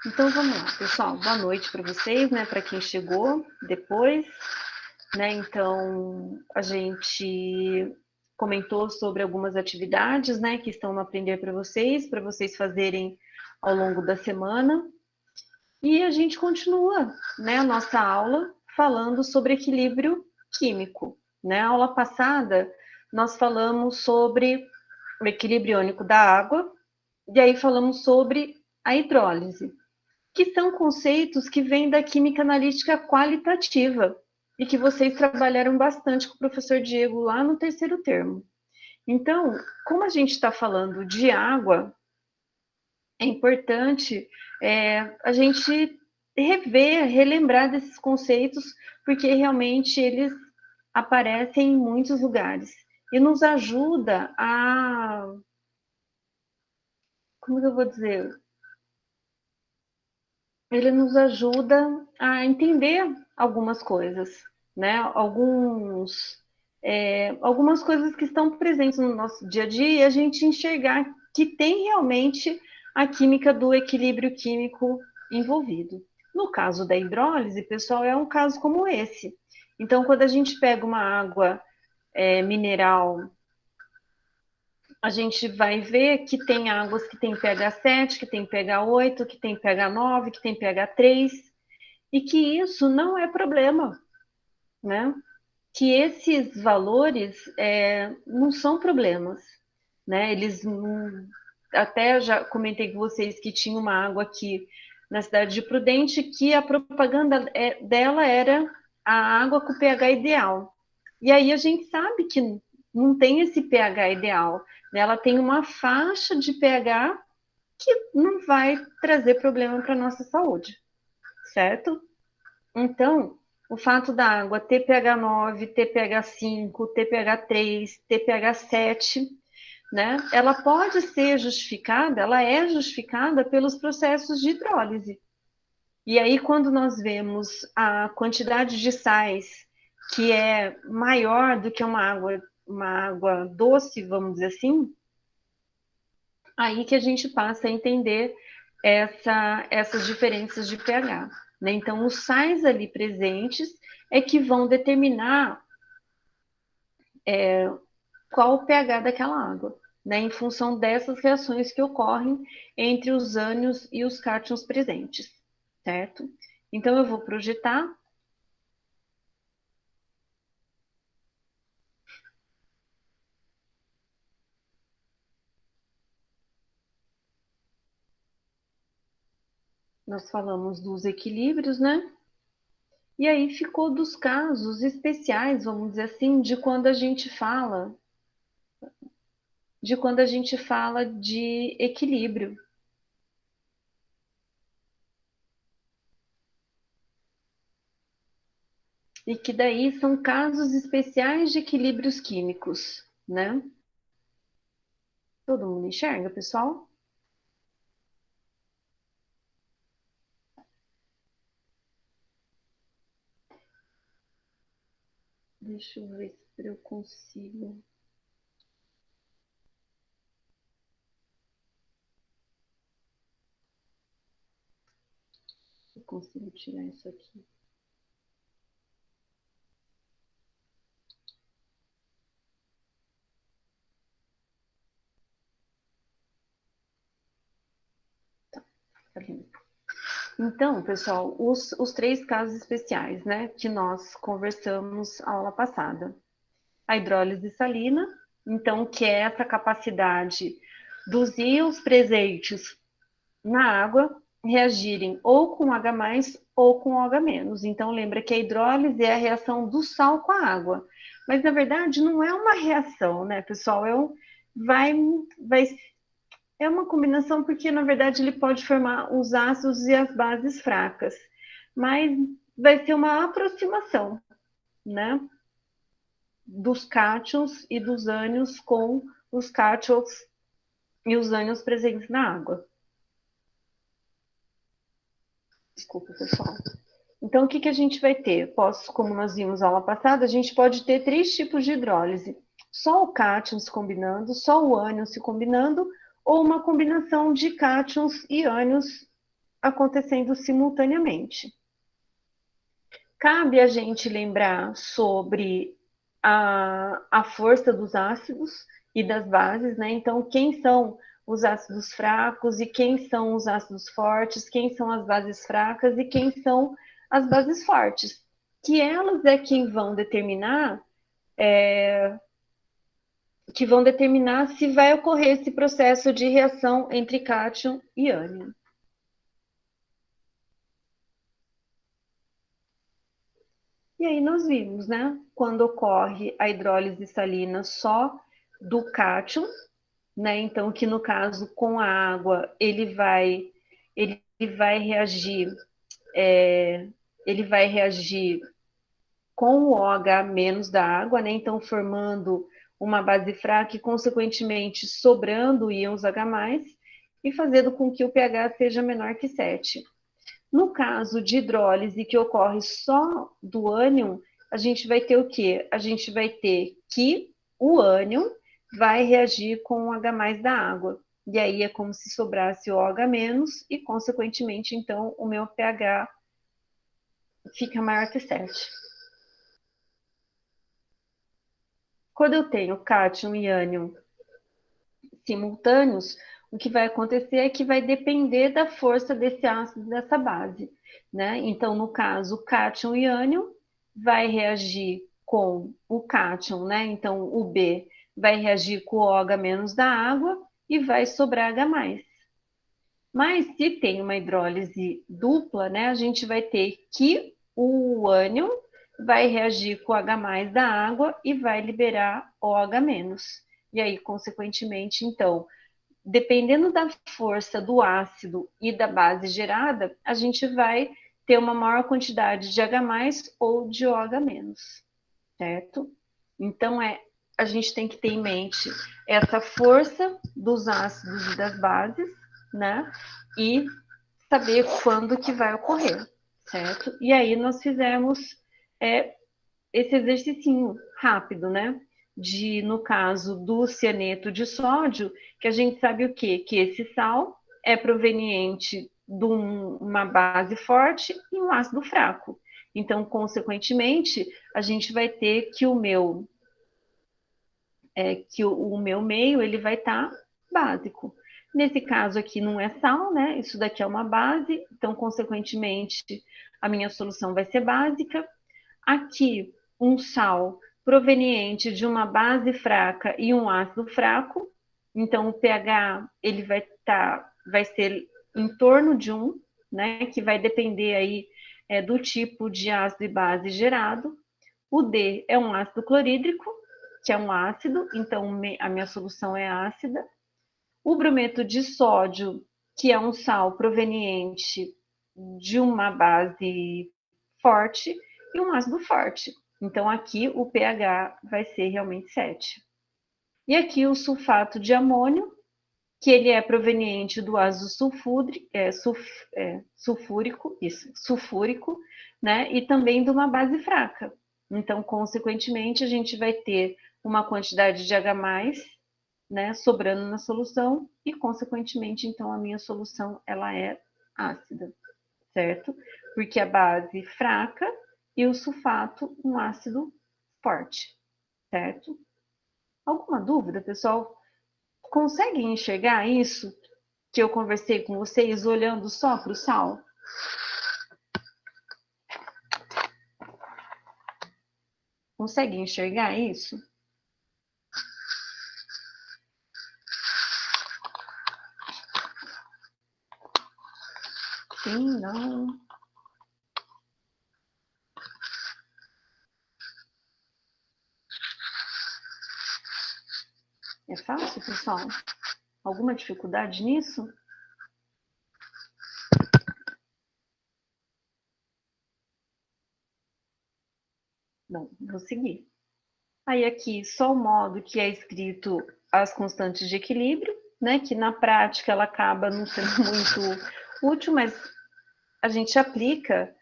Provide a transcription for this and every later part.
Então vamos lá, pessoal. Boa noite para vocês, né? Para quem chegou depois, né? Então a gente comentou sobre algumas atividades, né? Que estão no Aprender para vocês fazerem ao longo da semana. E a gente continua, né? A nossa aula falando sobre equilíbrio químico, né? A aula passada nós falamos sobre o equilíbrio iônico da água e aí falamos sobre a hidrólise, que são conceitos que vêm da química analítica qualitativa e que vocês trabalharam bastante com o professor Diego lá no terceiro termo. Então, como a gente está falando de água, é importante a gente rever, relembrar desses conceitos, porque realmente eles aparecem em muitos lugares e nos ajuda a, como eu vou dizer, ele nos ajuda a entender algumas coisas, né? Algumas coisas que estão presentes no nosso dia a dia e a gente enxergar que tem realmente a química do equilíbrio químico envolvido. No caso da hidrólise, pessoal, é um caso como esse. Então, quando a gente pega uma água mineral, a gente vai ver que tem águas que tem pH 7, que tem pH 8, que tem pH 9, que tem pH 3, e que isso não é problema, né? Que esses valores não são problemas, né? Eles não... Até já comentei com vocês que tinha uma água aqui na cidade de Prudente que a propaganda dela era a água com pH ideal. E aí a gente sabe que não tem esse pH ideal, né? Ela tem uma faixa de pH que não vai trazer problema para a nossa saúde, certo? Então, o fato da água ter pH 9, ter pH 5, ter pH 3, ter pH 7, né? Ela pode ser justificada, ela é justificada pelos processos de hidrólise. E aí, quando nós vemos a quantidade de sais que é maior do que uma água doce, vamos dizer assim, aí que a gente passa a entender essas diferenças de pH. Né? Então, os sais ali presentes é que vão determinar qual o pH daquela água, né? Em função dessas reações que ocorrem entre os ânions e os cátions presentes, certo? Então, eu vou projetar. Nós falamos dos equilíbrios, né? E aí ficou dos casos especiais, vamos dizer assim, de quando a gente fala de equilíbrio. E que daí são casos especiais de equilíbrios químicos, né? Todo mundo enxerga, pessoal? Deixa eu ver se eu consigo. Eu consigo tirar isso aqui. Tá limpo. Então, pessoal, os três casos especiais, né, que nós conversamos a aula passada. A hidrólise salina, então, que é essa capacidade dos íons presentes na água reagirem ou com H+, ou com OH-. Então, lembra que a hidrólise é a reação do sal com a água. Mas, na verdade, não é uma reação, né, pessoal? Vai, vai, é uma combinação porque, na verdade, ele pode formar os ácidos e as bases fracas. Mas vai ser uma aproximação, né, dos cátions e dos ânions com os cátions e os ânions presentes na água. Desculpa, pessoal. Então, o que a gente vai ter? Como nós vimos na aula passada, a gente pode ter três tipos de hidrólise. Só o cátion se combinando, só o ânion se combinando, ou uma combinação de cátions e ânions acontecendo simultaneamente. Cabe a gente lembrar sobre a força dos ácidos e das bases, né? Então, quem são os ácidos fracos e quem são os ácidos fortes, quem são as bases fracas e quem são as bases fortes, que elas é quem vão determinar se vai ocorrer esse processo de reação entre cátion e ânion. E aí nós vimos, né? Quando ocorre a hidrólise salina só do cátion, né? Então, que no caso com a água ele vai reagir, ele vai reagir com o OH menos da água, né? Então, formando uma base fraca e, consequentemente, sobrando íons H+, e fazendo com que o pH seja menor que 7. No caso de hidrólise que ocorre só do ânion, a gente vai ter o quê? A gente vai ter que o ânion vai reagir com o H+ da água. E aí é como se sobrasse o OH- e, consequentemente, então, o meu pH fica maior que 7. Quando eu tenho cátion e ânion simultâneos, o que vai acontecer é que vai depender da força desse ácido dessa base, né? Então, no caso, o cátion e ânion vai reagir com o cátion, né? Então, o B vai reagir com o OH menos da água e vai sobrar H+. Mas se tem uma hidrólise dupla, né, a gente vai ter que o ânion vai reagir com o H+ da água e vai liberar OH-. E aí, consequentemente, então, dependendo da força do ácido e da base gerada, a gente vai ter uma maior quantidade de H+ ou de OH-, certo? Então, a gente tem que ter em mente essa força dos ácidos e das bases, né? E saber quando que vai ocorrer, certo? E aí nós fizemos esse exercício rápido, né? No caso do cianeto de sódio, que a gente sabe o quê? Que esse sal é proveniente de uma base forte e um ácido fraco. Então, consequentemente, a gente vai ter que o meu meio ele vai estar básico. Nesse caso aqui não é sal, né? Isso daqui é uma base, então, consequentemente, a minha solução vai ser básica. Aqui, um sal proveniente de uma base fraca e um ácido fraco, então o pH ele vai ser em torno de 1, né? Que vai depender aí do tipo de ácido e base gerado. O D é um ácido clorídrico, que é um ácido, então a minha solução é ácida. O brometo de sódio, que é um sal proveniente de uma base forte, e um ácido forte. Então, aqui o pH vai ser realmente 7. E aqui o sulfato de amônio, que ele é proveniente do ácido sulfúrico, né? E também de uma base fraca. Então, consequentemente, a gente vai ter uma quantidade de H+, né, sobrando na solução e, consequentemente, então, a minha solução ela é ácida, certo? Porque a base fraca e o sulfato um ácido forte, certo? Alguma dúvida, pessoal? Conseguem enxergar isso que eu conversei com vocês olhando só para o sal? Conseguem enxergar isso? Sim, não. É fácil, pessoal? Alguma dificuldade nisso? Não, vou seguir. Aí aqui só o modo que é escrito as constantes de equilíbrio, né? Que na prática ela acaba não sendo muito útil, mas a gente aplica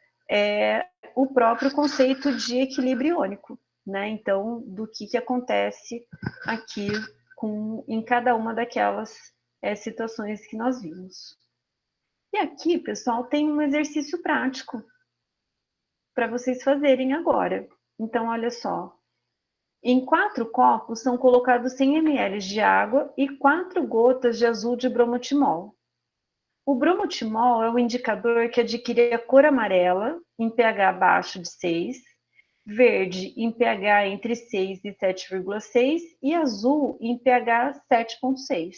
o próprio conceito de equilíbrio iônico, né? Então, do que acontece aqui em cada uma daquelas situações que nós vimos. E aqui, pessoal, tem um exercício prático para vocês fazerem agora. Então, olha só. Em 4 copos são colocados 100 ml de água e 4 gotas de azul de bromotimol. O bromotimol é o indicador que adquire a cor amarela em pH abaixo de 6, verde em pH entre 6 e 7,6 e azul em pH 7,6.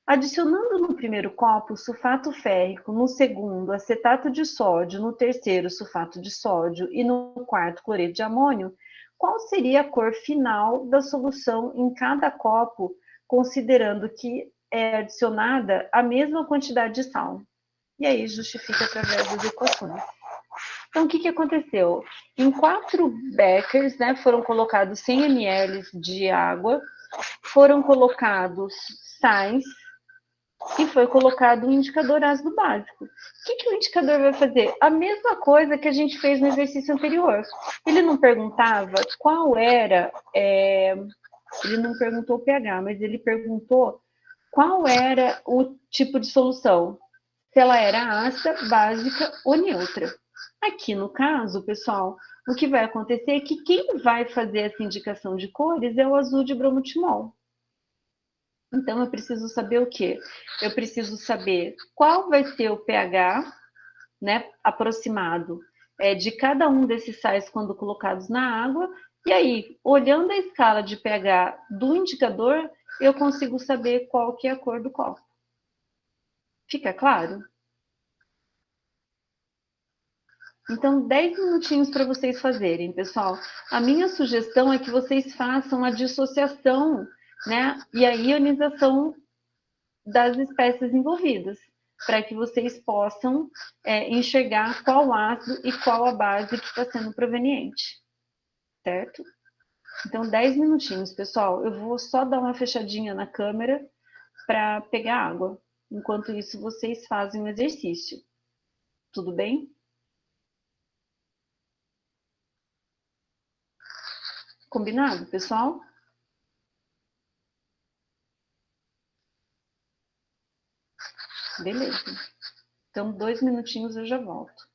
Adicionando no primeiro copo sulfato férrico, no segundo acetato de sódio, no terceiro sulfato de sódio e no quarto cloreto de amônio, qual seria a cor final da solução em cada copo, considerando que é adicionada a mesma quantidade de sal? E aí justifica através das equações. Então, o que aconteceu? Em 4 beckers, né, foram colocados 100 ml de água, foram colocados sais e foi colocado um indicador ácido básico. O que o indicador vai fazer? A mesma coisa que a gente fez no exercício anterior. Ele não perguntava qual era, ele não perguntou o pH, mas ele perguntou qual era o tipo de solução, se ela era ácida, básica ou neutra. Aqui no caso, pessoal, o que vai acontecer é que quem vai fazer essa indicação de cores é o azul de bromotimol. Então, eu preciso saber o quê? Eu preciso saber qual vai ser o pH, né, aproximado de cada um desses sais quando colocados na água. E aí, olhando a escala de pH do indicador, eu consigo saber qual que é a cor do copo. Fica claro? Então, 10 minutinhos para vocês fazerem, pessoal. A minha sugestão é que vocês façam a dissociação, né, e a ionização das espécies envolvidas, para que vocês possam enxergar qual ácido e qual a base que está sendo proveniente, certo? Então, 10 minutinhos, pessoal. Eu vou só dar uma fechadinha na câmera para pegar água. Enquanto isso, vocês fazem o exercício. Tudo bem? Combinado, pessoal? Beleza. Então, 2 minutinhos eu já volto.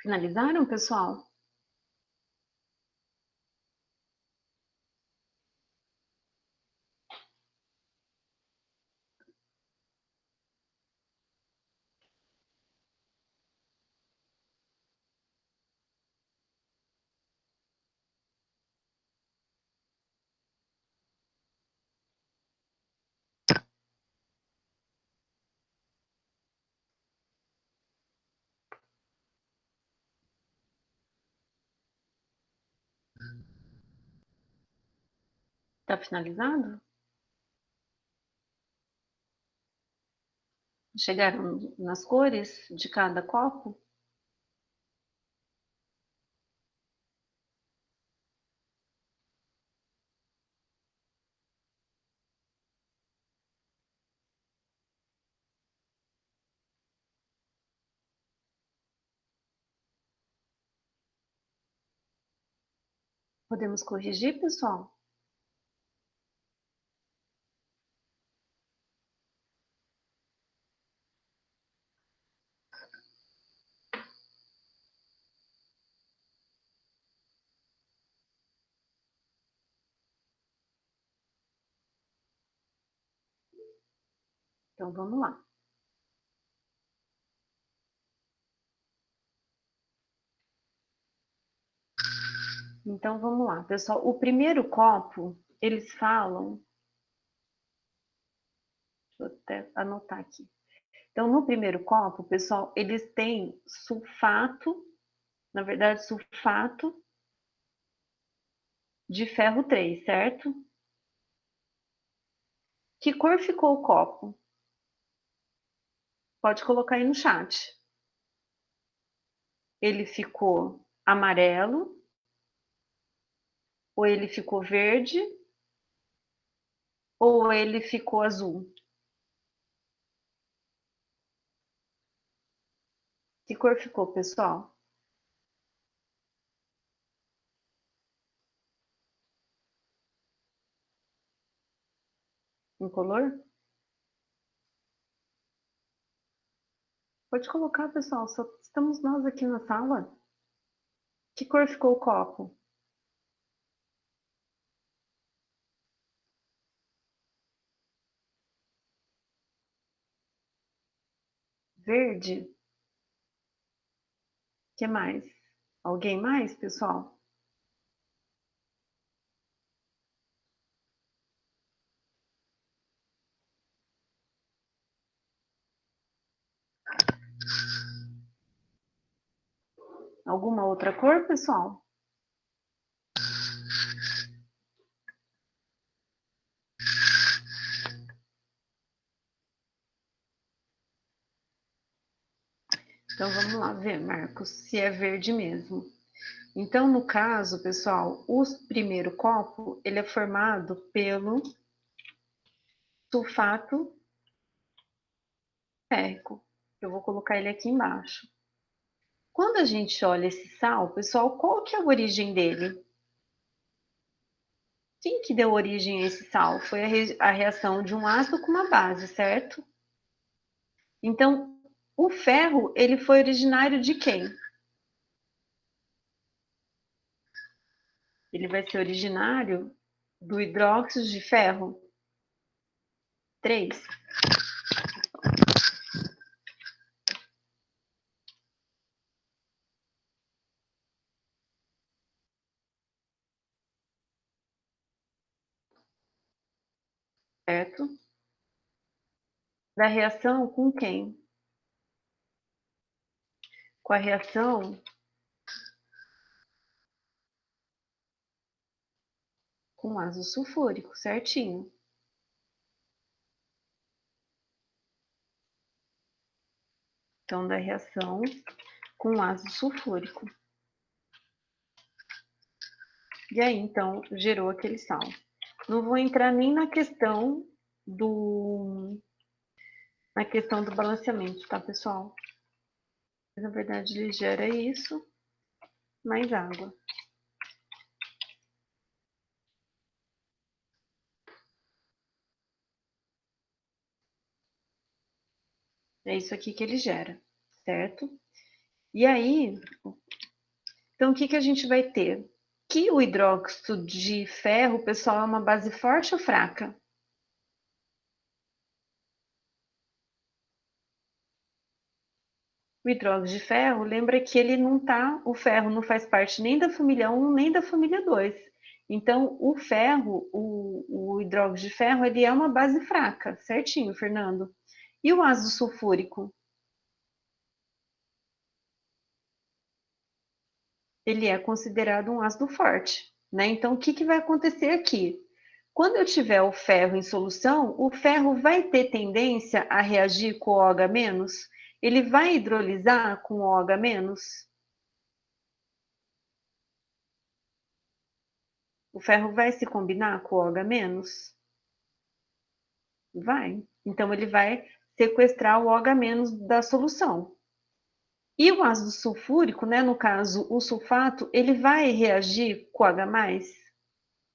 Finalizaram, pessoal? Tá finalizado? Chegaram nas cores de cada copo? Podemos corrigir, pessoal? Então vamos lá. Então vamos lá, pessoal. O primeiro copo, eles falam. Deixa eu até anotar aqui. Então, no primeiro copo, pessoal, eles têm sulfato, na verdade, sulfato de ferro 3, certo? Que cor ficou o copo? Pode colocar aí no chat. Ele ficou amarelo, ou ele ficou verde, ou ele ficou azul? Que cor ficou, pessoal? Incolor? Pode colocar, pessoal, só estamos nós aqui na sala. Que cor ficou o copo? Verde? Que mais? Alguém mais, pessoal? Alguma outra cor, pessoal? Então vamos lá ver, Marcos, se é verde mesmo. Então, no caso, pessoal, o primeiro copo, ele é formado pelo sulfato férrico. Eu vou colocar ele aqui embaixo. Quando a gente olha esse sal, pessoal, qual que é a origem dele? Quem que deu origem a esse sal? Foi a reação de um ácido com uma base, certo? Então, o ferro, ele foi originário de quem? Ele vai ser originário do hidróxido de ferro 3, certo? Da reação com quem? Com a reação com ácido sulfúrico, certinho. Então, da reação com ácido sulfúrico. E aí, então, gerou aquele sal. Não vou entrar nem na questão do balanceamento, tá, pessoal? Na verdade, ele gera isso, mais água. É isso aqui que ele gera, certo? E aí, então o que a gente vai ter? Que o hidróxido de ferro, pessoal, é uma base forte ou fraca? O hidróxido de ferro, lembra que ele não tá, o ferro não faz parte nem da família 1, nem da família 2. Então, o ferro, o hidróxido de ferro, ele é uma base fraca, certinho, Fernando? E o ácido sulfúrico? Ele é considerado um ácido forte, né? Então, o que vai acontecer aqui? Quando eu tiver o ferro em solução, o ferro vai ter tendência a reagir com o OH-? Ele vai hidrolisar com o OH-? O ferro vai se combinar com o OH-? Vai. Então, ele vai sequestrar o OH- da solução. E o ácido sulfúrico, né, no caso, o sulfato, ele vai reagir com o H+?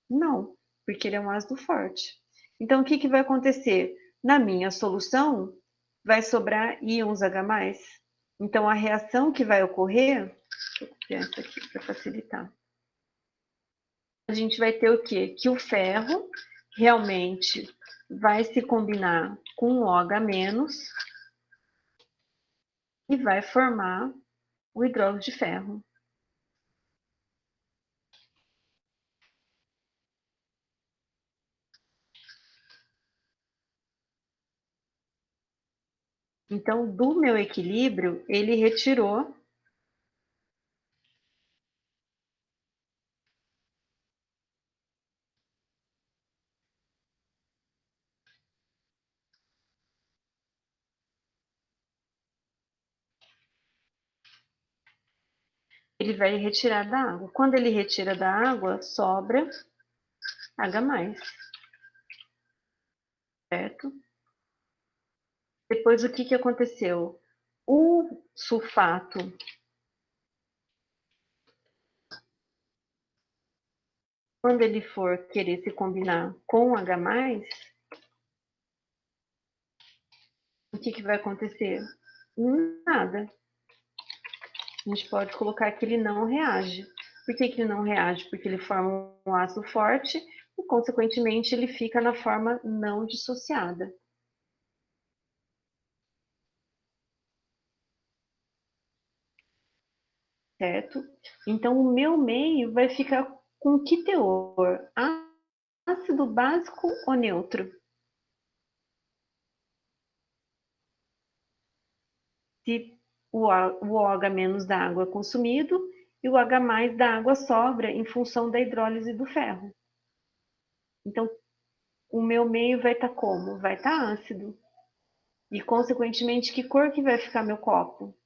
Não, porque ele é um ácido forte. Então, o que vai acontecer? Na minha solução, vai sobrar íons H+. Então, a reação que vai ocorrer, deixa eu copiar isso aqui para facilitar. A gente vai ter o quê? Que o ferro realmente vai se combinar com o OH- e vai formar o hidróxido de ferro. Então, do meu equilíbrio, ele retirou. Ele vai retirar da água. Quando ele retira da água, sobra H+, certo? Depois, o que aconteceu? O sulfato, quando ele for querer se combinar com H+, o que vai acontecer? Nada. A gente pode colocar que ele não reage. Por que ele não reage? Porque ele forma um ácido forte e, consequentemente, ele fica na forma não dissociada. Certo? Então, o meu meio vai ficar com que teor? Ácido básico ou neutro? Se o OH- da água é consumido e o H+ da água sobra em função da hidrólise do ferro. Então, o meu meio vai estar como? Vai estar ácido. E, consequentemente, que cor que vai ficar meu copo?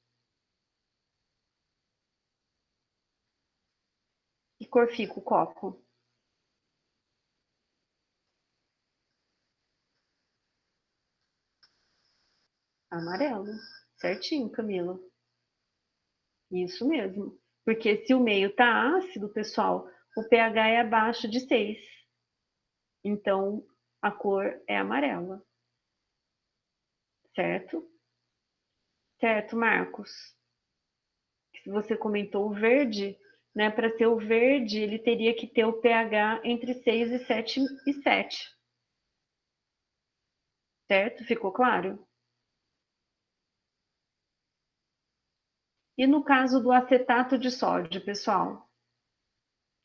Que cor fica o copo? Amarelo. Certinho, Camila. Isso mesmo. Porque se o meio está ácido, pessoal, o pH é abaixo de 6. Então, a cor é amarela. Certo? Certo, Marcos? Se você comentou o verde, né? Para ser o verde, ele teria que ter o pH entre 6 e 7,7. Certo? Ficou claro? E no caso do acetato de sódio, pessoal,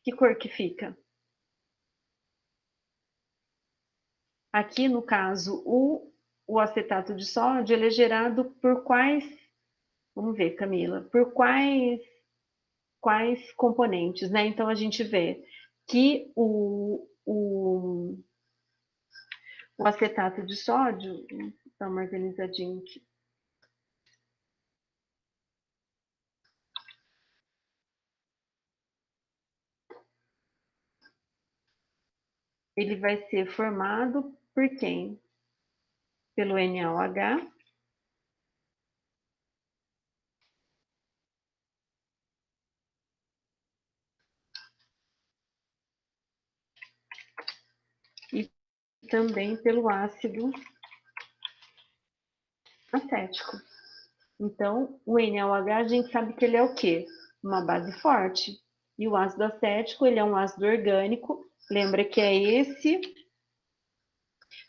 que cor que fica? Aqui, no caso, o acetato de sódio, ele é gerado por quais, vamos ver, Camila, por quais componentes, né? Então, a gente vê que o acetato de sódio, dá uma organizadinha aqui, ele vai ser formado por quem? Pelo NaOH e também pelo ácido acético. Então, o NaOH, a gente sabe que ele é o quê? Uma base forte. E o ácido acético, ele é um ácido orgânico. Lembra que é esse,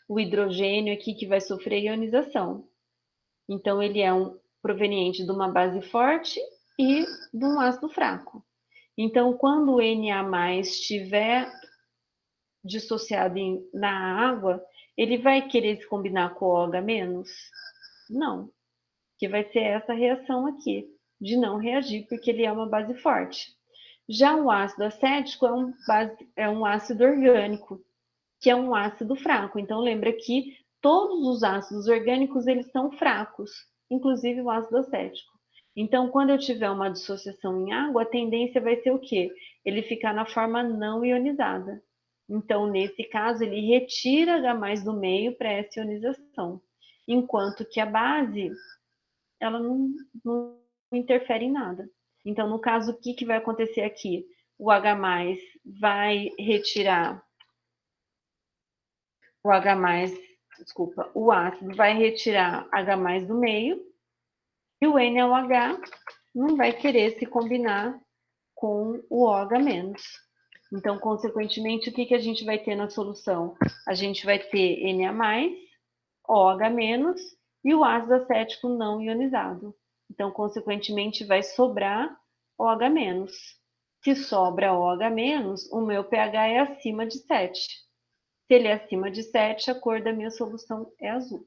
o hidrogênio aqui, que vai sofrer ionização. Então, ele é proveniente de uma base forte e de um ácido fraco. Então, quando o Na+ estiver dissociado na água, ele vai querer se combinar com o OH-? Não, que vai ser essa reação aqui, de não reagir, porque ele é uma base forte. Já o ácido acético é um ácido orgânico, que é um ácido fraco. Então, lembra que todos os ácidos orgânicos, eles são fracos, inclusive o ácido acético. Então, quando eu tiver uma dissociação em água, a tendência vai ser o quê? Ele ficar na forma não ionizada. Então, nesse caso, ele retira H+ do meio para essa ionização. Enquanto que a base, ela não interfere em nada. Então, no caso, o que vai acontecer aqui? O H+ vai retirar o H+, desculpa, o ácido vai retirar H+ do meio e o NaOH não vai querer se combinar com o OH-. Então, consequentemente, o que a gente vai ter na solução? A gente vai ter Na+, OH- e o ácido acético não ionizado. Então, consequentemente, vai sobrar OH-. Se sobra OH-, o meu pH é acima de 7. Se ele é acima de 7, a cor da minha solução é azul.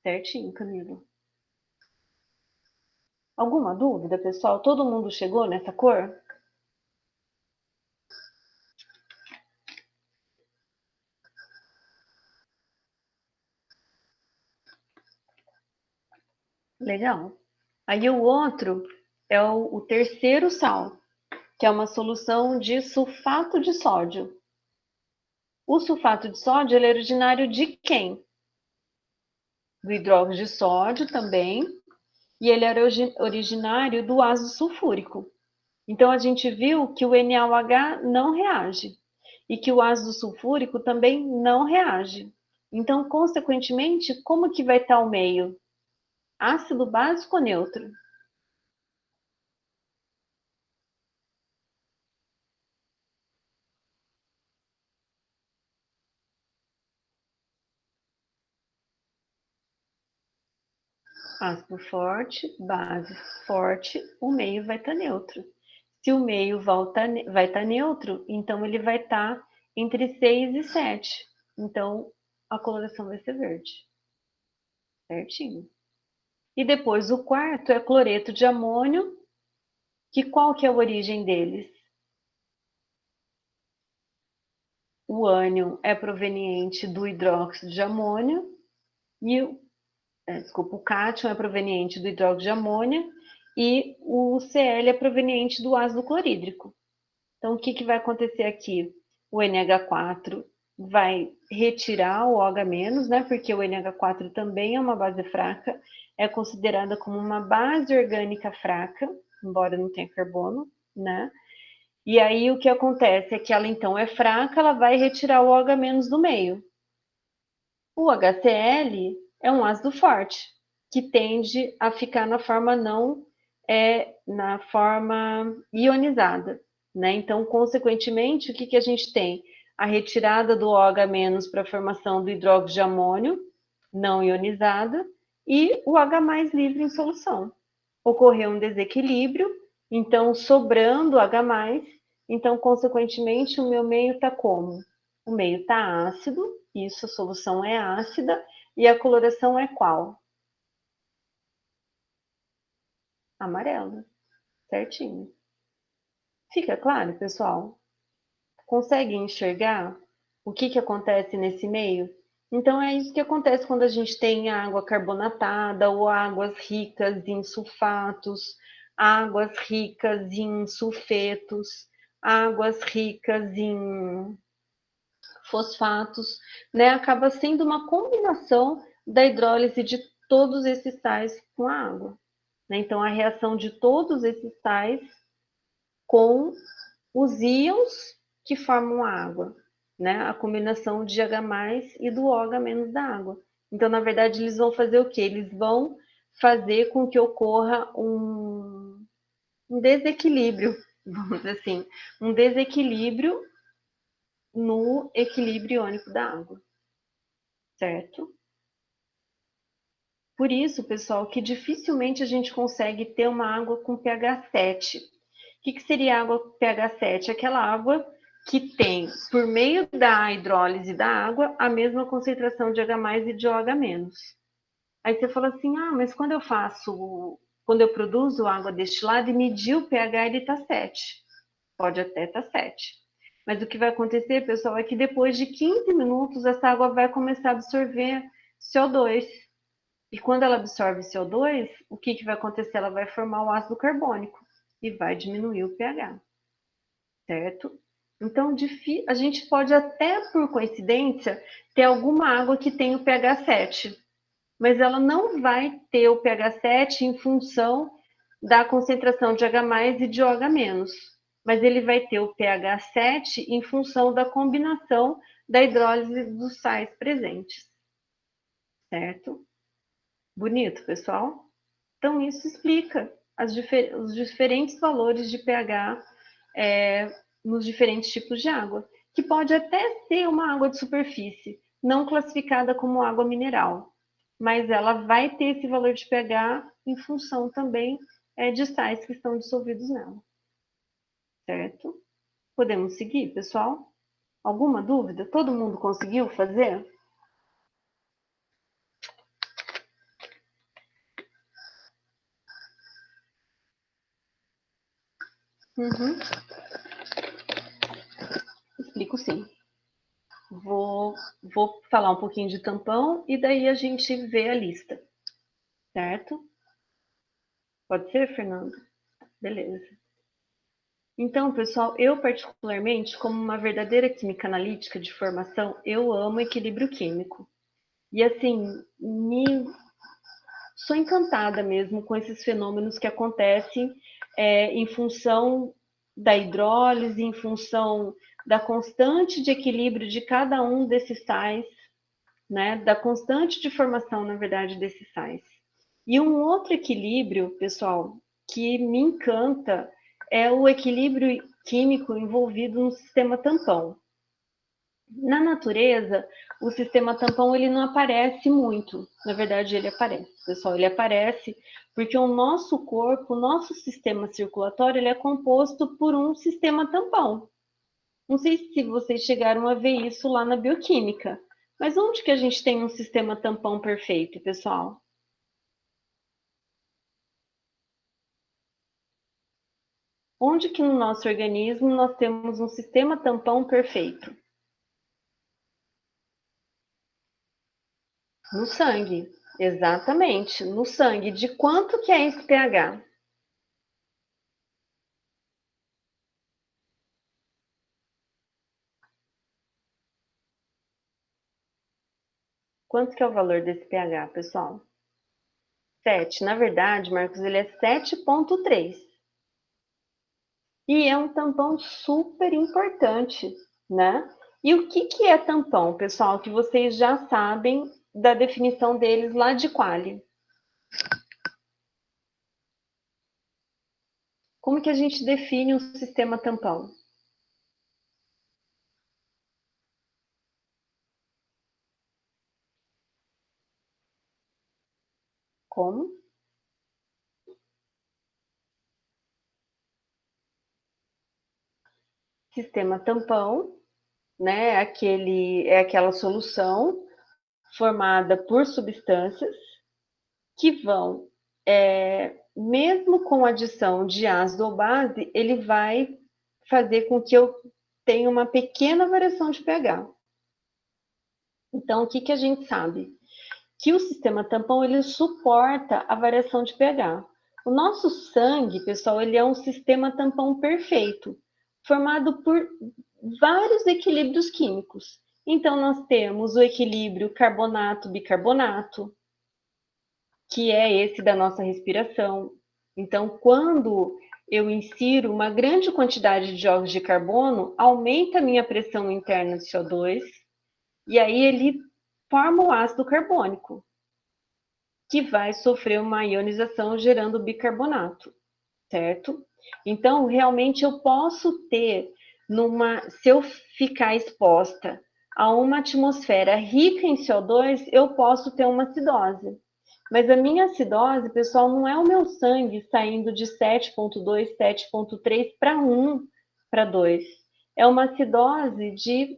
Certinho, Camila. Alguma dúvida, pessoal? Todo mundo chegou nessa cor? Legal. Aí o outro é o terceiro sal, que é uma solução de sulfato de sódio. O sulfato de sódio, ele é originário de quem? Do hidróxido de sódio também, e ele era originário do ácido sulfúrico. Então, a gente viu que o NaOH não reage e que o ácido sulfúrico também não reage. Então, consequentemente, como que vai estar o meio? Ácido básico ou neutro? Ácido forte, base forte, o meio vai estar neutro. Se o meio vai estar neutro, então ele vai estar entre 6 e 7. Então, a coloração vai ser verde. Certinho. E depois o quarto é cloreto de amônio, que qual que é a origem deles? O ânion é proveniente do hidróxido de amônio e o cátion é proveniente do hidróxido de amônia e o Cl é proveniente do ácido clorídrico. Então, o que vai acontecer aqui? O NH4 vai retirar o OH-, né? Porque o NH4 também é uma base fraca, é considerada como uma base orgânica fraca, embora não tenha carbono, né? E aí o que acontece é que ela então é fraca, ela vai retirar o OH- do meio. O HCl é um ácido forte, que tende a ficar na forma na forma ionizada, né? Então, consequentemente, o que a gente tem? A retirada do OH- para a formação do hidróxido de amônio, não ionizada, e o H+ livre em solução. Ocorreu um desequilíbrio, então sobrando H+, então, consequentemente, o meu meio está como? O meio está ácido, isso, a solução é ácida, e a coloração é qual? Amarela, certinho. Fica claro, pessoal? Consegue enxergar o que acontece nesse meio? Então, é isso que acontece quando a gente tem água carbonatada ou águas ricas em sulfatos, águas ricas em sulfetos, águas ricas em fosfatos, né? Acaba sendo uma combinação da hidrólise de todos esses sais com a água, né? Então, a reação de todos esses sais com os íons que formam a água, né? A combinação de H+ e do OH- da água. Então, na verdade, eles vão fazer o quê? Eles vão fazer com que ocorra um desequilíbrio, vamos dizer assim, um desequilíbrio no equilíbrio iônico da água, certo? Por isso, pessoal, que dificilmente a gente consegue ter uma água com pH 7. O que seria água com pH 7? Aquela água que tem, por meio da hidrólise da água, a mesma concentração de H+ e de OH-. Aí você fala assim, mas quando eu produzo água destilada e medir o pH, ele está 7. Pode até estar 7. Mas o que vai acontecer, pessoal, é que depois de 15 minutos, essa água vai começar a absorver CO2. E quando ela absorve CO2, o que vai acontecer? Ela vai formar o ácido carbônico e vai diminuir o pH, certo? Então, a gente pode até, por coincidência, ter alguma água que tem o pH 7, mas ela não vai ter o pH 7 em função da concentração de H+ e de OH-, mas ele vai ter o pH 7 em função da combinação da hidrólise dos sais presentes, certo? Bonito, pessoal? Então, isso explica os diferentes valores de pH nos diferentes tipos de água, que pode até ser uma água de superfície, não classificada como água mineral, mas ela vai ter esse valor de pH em função também de sais que estão dissolvidos nela, certo? Podemos seguir, pessoal? Alguma dúvida? Todo mundo conseguiu fazer? Uhum. Explico sim. Vou falar um pouquinho de tampão e daí a gente vê a lista, certo? Pode ser, Fernando? Beleza. Então, pessoal, eu particularmente, como uma verdadeira química analítica de formação, eu amo equilíbrio químico. E assim, sou encantada mesmo com esses fenômenos que acontecem em função da hidrólise, em função da constante de equilíbrio de cada um desses sais, né? Da constante de formação, na verdade, desses sais. E um outro equilíbrio, pessoal, que me encanta é o equilíbrio químico envolvido no sistema tampão. Na natureza, o sistema tampão ele não aparece muito. Na verdade, ele aparece, pessoal. Ele aparece porque o nosso corpo, o nosso sistema circulatório, ele é composto por um sistema tampão. Não sei se vocês chegaram a ver isso lá na bioquímica. Mas onde que a gente tem um sistema tampão perfeito, pessoal? Onde que no nosso organismo nós temos um sistema tampão perfeito? No sangue, exatamente, no sangue. De quanto que é esse pH? Quanto que é o valor desse pH, pessoal? 7. Na verdade, Marcos, ele é 7,3. E é um tampão super importante, né? E o que é tampão, pessoal? Que vocês já sabem da definição deles lá de Quali. Como que a gente define um sistema tampão? Como? Sistema tampão, né? É aquela solução formada por substâncias que vão, mesmo com adição de ácido ou base, ele vai fazer com que eu tenha uma pequena variação de pH. Então, o que a gente sabe? Que o sistema tampão ele suporta a variação de pH. O nosso sangue, pessoal, ele é um sistema tampão perfeito, formado por vários equilíbrios químicos. Então, nós temos o equilíbrio carbonato-bicarbonato, que é esse da nossa respiração. Então, quando eu insiro uma grande quantidade de dióxido de carbono, aumenta a minha pressão interna de CO2, e aí ele forma o ácido carbônico. que vai sofrer uma ionização gerando bicarbonato, certo? Então, realmente eu posso ter se eu ficar exposta a uma atmosfera rica em CO2, eu posso ter uma acidose. Mas a minha acidose, pessoal, não é o meu sangue saindo de 7,2, 7,3 para 1 para 2. É uma acidose de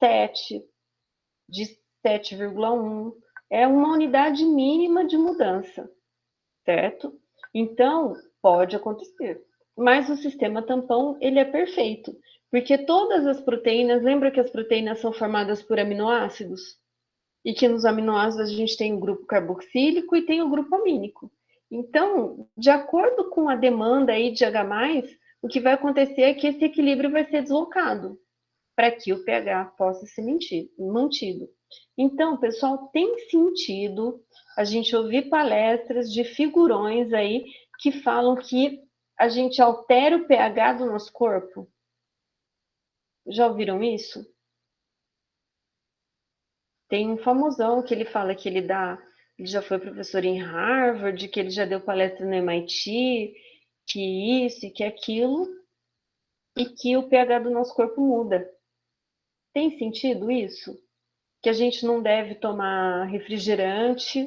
7, de 7,1. É uma unidade mínima de mudança, certo? Então, pode acontecer. Mas o sistema tampão, ele é perfeito, porque todas as proteínas, lembra que as proteínas são formadas por aminoácidos? E que nos aminoácidos a gente tem o grupo carboxílico e tem o grupo amínico. Então, de acordo com a demanda aí de H+, o que vai acontecer é que esse equilíbrio vai ser deslocado para que o pH possa ser mantido. Então, pessoal, tem sentido a gente ouvir palestras de figurões aí que falam que a gente altera o pH do nosso corpo? Já ouviram isso? Tem um famosão que ele fala que ele já foi professor em Harvard, que ele já deu palestra no MIT, que isso e que aquilo, e que o pH do nosso corpo muda. Tem sentido isso? Que a gente não deve tomar refrigerante,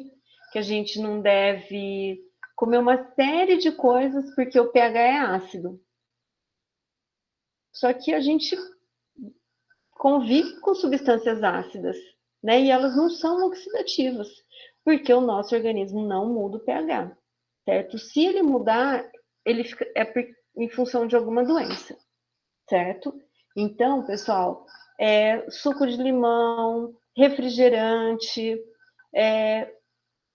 que a gente não deve comer uma série de coisas porque o pH é ácido. Só que a gente convive com substâncias ácidas, né? E elas não são oxidativas, porque o nosso organismo não muda o pH, certo? Se ele mudar, ele fica, em função de alguma doença, certo? Então, pessoal, suco de limão, refrigerante,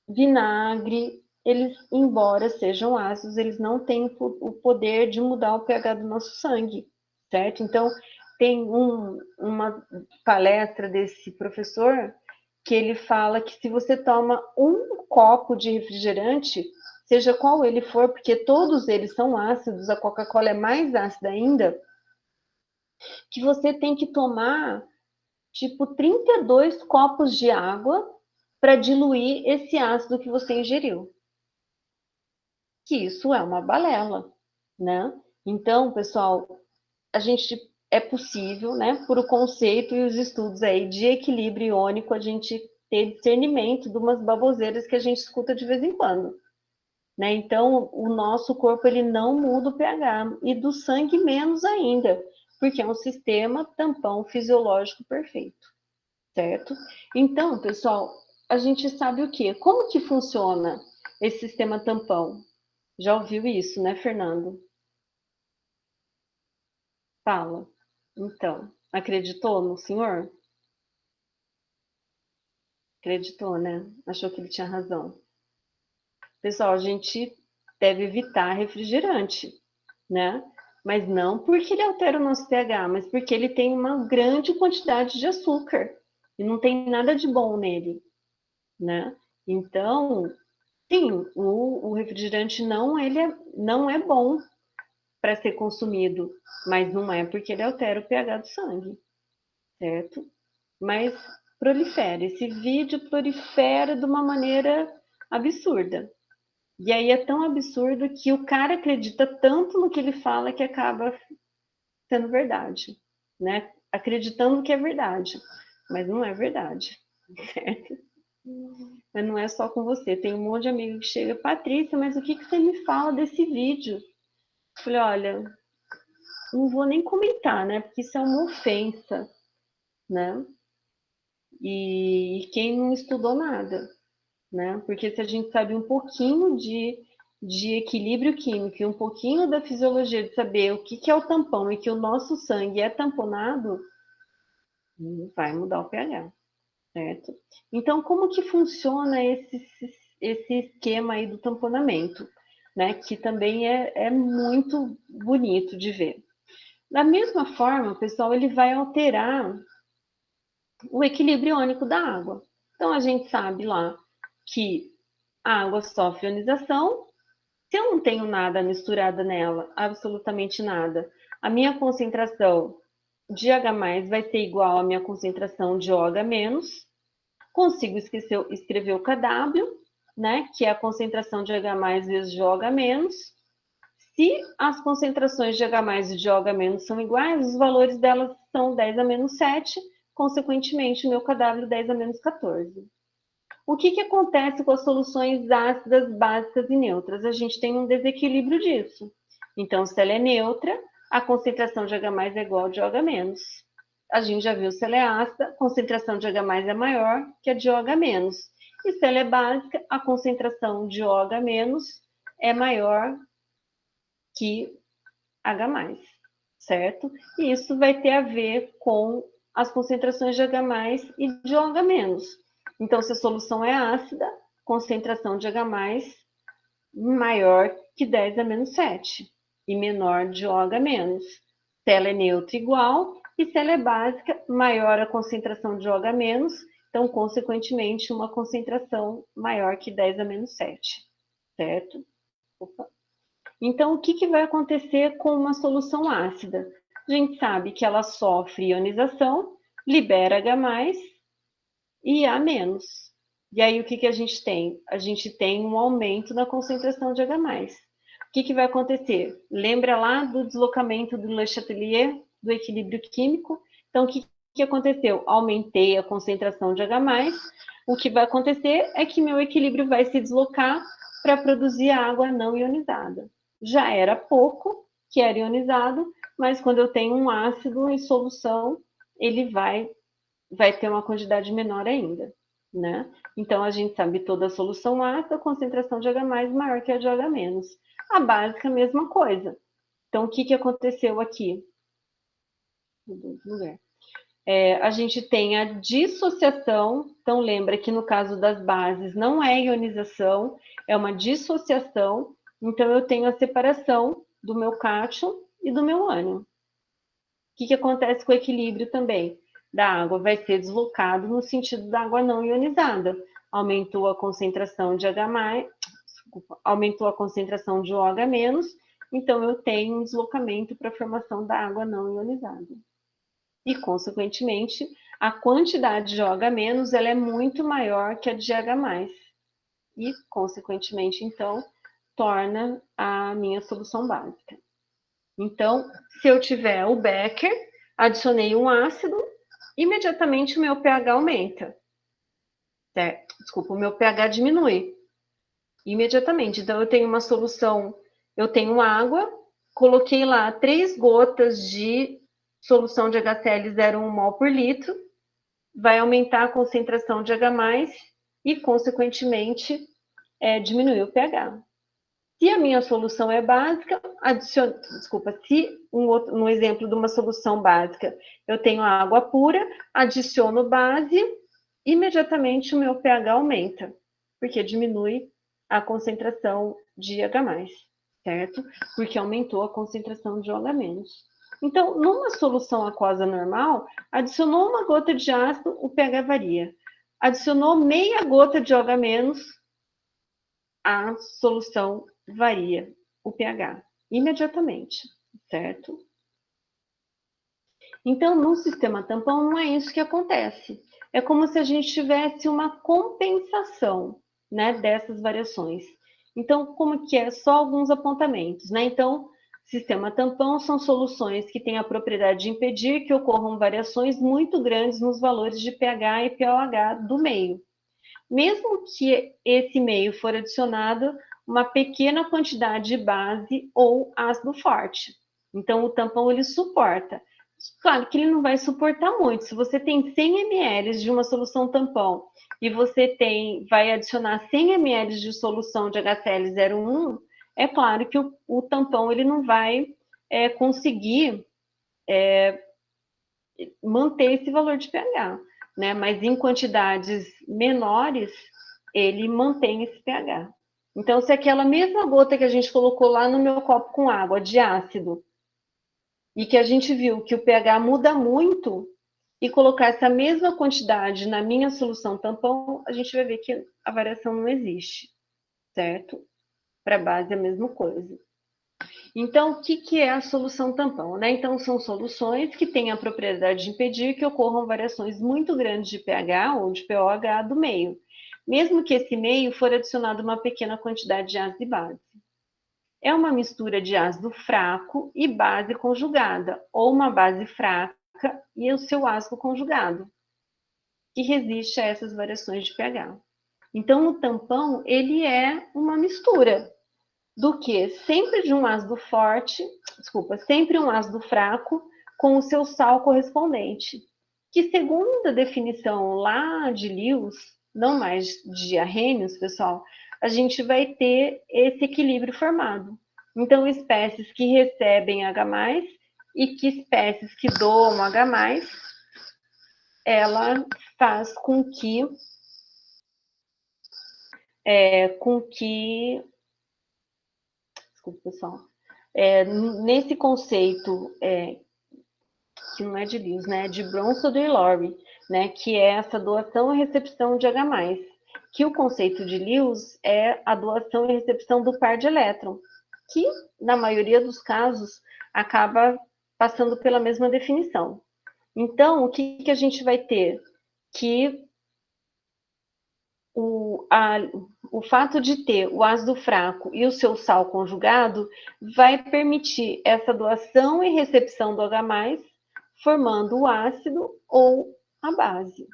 vinagre, eles, embora sejam ácidos, eles não têm o poder de mudar o pH do nosso sangue, certo? Então, tem uma palestra desse professor que ele fala que se você toma um copo de refrigerante, seja qual ele for, porque todos eles são ácidos, a Coca-Cola é mais ácida ainda, que você tem que tomar tipo 32 copos de água para diluir esse ácido que você ingeriu. Que isso é uma balela, né? Então, pessoal, a gente é possível, né, por o conceito e os estudos aí de equilíbrio iônico, a gente ter discernimento de umas baboseiras que a gente escuta de vez em quando, né? Então, o nosso corpo ele não muda o pH e do sangue menos ainda, porque é um sistema tampão fisiológico perfeito, certo? Então, pessoal, a gente sabe o quê? Como que funciona esse sistema tampão? Já ouviu isso, né, Fernando? Fala. Então, acreditou no senhor? Acreditou, né? Achou que ele tinha razão. Pessoal, a gente deve evitar refrigerante, né? Mas não porque ele altera o nosso pH, mas porque ele tem uma grande quantidade de açúcar e não tem nada de bom nele, né? Então, sim, o refrigerante não é bom para ser consumido, mas não é porque ele altera o pH do sangue, certo? Mas prolifera, esse vídeo prolifera de uma maneira absurda. E aí é tão absurdo que o cara acredita tanto no que ele fala que acaba sendo verdade, né? Acreditando que é verdade, mas não é verdade, certo? Mas não é só com você, tem um monte de amigo que chega, Patrícia, mas o que você me fala desse vídeo? Eu falei, olha, não vou nem comentar, né? Porque isso é uma ofensa, né? E quem não estudou nada, né? Porque se a gente sabe um pouquinho de equilíbrio químico e um pouquinho da fisiologia de saber o que é o tampão e que o nosso sangue é tamponado, vai mudar o pH, certo? Então, como que funciona esse esquema aí do tamponamento, né? Que também é muito bonito de ver. Da mesma forma, pessoal, ele vai alterar o equilíbrio iônico da água. Então, a gente sabe lá que a água sofre ionização. Se eu não tenho nada misturado nela, absolutamente nada, a minha concentração de H+ vai ser igual à minha concentração de OH-. Consigo escrever o KW, né, que é a concentração de H+ vezes de OH-. Se as concentrações de H+ e de OH- são iguais, os valores delas são 10⁻⁷, consequentemente, o meu KW 10⁻14. O que acontece com as soluções ácidas, básicas e neutras? A gente tem um desequilíbrio disso. Então, se ela é neutra, a concentração de H+ é igual a de OH-. A gente já viu se ela é ácida, a concentração de H+ é maior que a de OH-. E se ela é básica, a concentração de OH- é maior que H+, certo? E isso vai ter a ver com as concentrações de H+ e de OH-. Então, se a solução é ácida, concentração de H+ maior que 10⁻⁷ e menor de OH-. Se ela é neutra, igual, e se ela é básica, maior a concentração de OH-, então, consequentemente, uma concentração maior que 10⁻⁷, certo? Opa. Então, o que vai acontecer com uma solução ácida? A gente sabe que ela sofre ionização, libera H+ e A-. E aí, o que a gente tem? A gente tem um aumento da concentração de H+. O que vai acontecer? Lembra lá do deslocamento do Le Chatelier, do equilíbrio químico? Então, o que aconteceu? Aumentei a concentração de H+. O que vai acontecer é que meu equilíbrio vai se deslocar para produzir água não ionizada. Já era pouco que era ionizado, mas quando eu tenho um ácido em solução, ele vai ter uma quantidade menor ainda, né? Então, a gente sabe toda a solução ácida, a concentração de H+ maior que a de OH-. A básica, a mesma coisa. Então, o que aconteceu aqui? A gente tem a dissociação, então lembra que no caso das bases não é ionização, é uma dissociação, então eu tenho a separação do meu cátion e do meu ânion. O que acontece com o equilíbrio também? Da água vai ser deslocado no sentido da água não ionizada. Aumentou a concentração de H+, aumentou a concentração de OH-, então eu tenho um deslocamento para a formação da água não ionizada. E, consequentemente, a quantidade de OH- ela é muito maior que a de H+. E, consequentemente, então, torna a minha solução básica. Então, se eu tiver o Becker, adicionei um ácido, imediatamente o meu pH aumenta. Desculpa, o meu pH diminui. Imediatamente. Então, eu tenho uma solução, eu tenho água, coloquei lá 3 gotas de solução de HCl 0,1 mol por litro, vai aumentar a concentração de H+, e, consequentemente, diminuir o pH. Se a minha solução é básica, se no exemplo de uma solução básica, eu tenho água pura, adiciono base, imediatamente o meu pH aumenta, porque diminui a concentração de H+, certo? Porque aumentou a concentração de OH-. Então, numa solução aquosa normal, adicionou uma gota de ácido, o pH varia. Adicionou meia gota de OH-, a solução varia o pH imediatamente, certo? Então, no sistema tampão, não é isso que acontece. É como se a gente tivesse uma compensação, né, dessas variações. Então, como que é? Só alguns apontamentos, né? Então, sistema tampão são soluções que têm a propriedade de impedir que ocorram variações muito grandes nos valores de pH e pOH do meio. Mesmo que esse meio for adicionado uma pequena quantidade de base ou ácido forte. Então, o tampão ele suporta. Claro que ele não vai suportar muito. Se você tem 100 ml de uma solução tampão e você vai adicionar 100 ml de solução de HCl 0,1, é claro que o tampão ele não vai conseguir manter esse valor de pH, né? Mas em quantidades menores, ele mantém esse pH. Então, se aquela mesma gota que a gente colocou lá no meu copo com água de ácido, e que a gente viu que o pH muda muito, e colocar essa mesma quantidade na minha solução tampão, a gente vai ver que a variação não existe, certo? Para base é a mesma coisa. Então, o que é a solução tampão? Né? Então, são soluções que têm a propriedade de impedir que ocorram variações muito grandes de pH ou de pOH do meio, mesmo que esse meio for adicionado uma pequena quantidade de ácido e base. É uma mistura de ácido fraco e base conjugada, ou uma base fraca e o seu ácido conjugado, que resiste a essas variações de pH. Então, o tampão, ele é uma mistura do que sempre de um ácido forte, sempre um ácido fraco com o seu sal correspondente, que segundo a definição lá de Lewis, não mais de Arrhenius, pessoal, a gente vai ter esse equilíbrio formado. Então, espécies que recebem H+, e que espécies que doam H+, ela faz com que desculpa, pessoal, nesse conceito, que não é de Lewis, né, de Bronsted e Lowry, né, que é essa doação e recepção de H+, que o conceito de Lewis é a doação e recepção do par de elétron, que, na maioria dos casos, acaba passando pela mesma definição. Então, o que a gente vai ter? Que o fato de ter o ácido fraco e o seu sal conjugado vai permitir essa doação e recepção do H+, formando o ácido ou a base,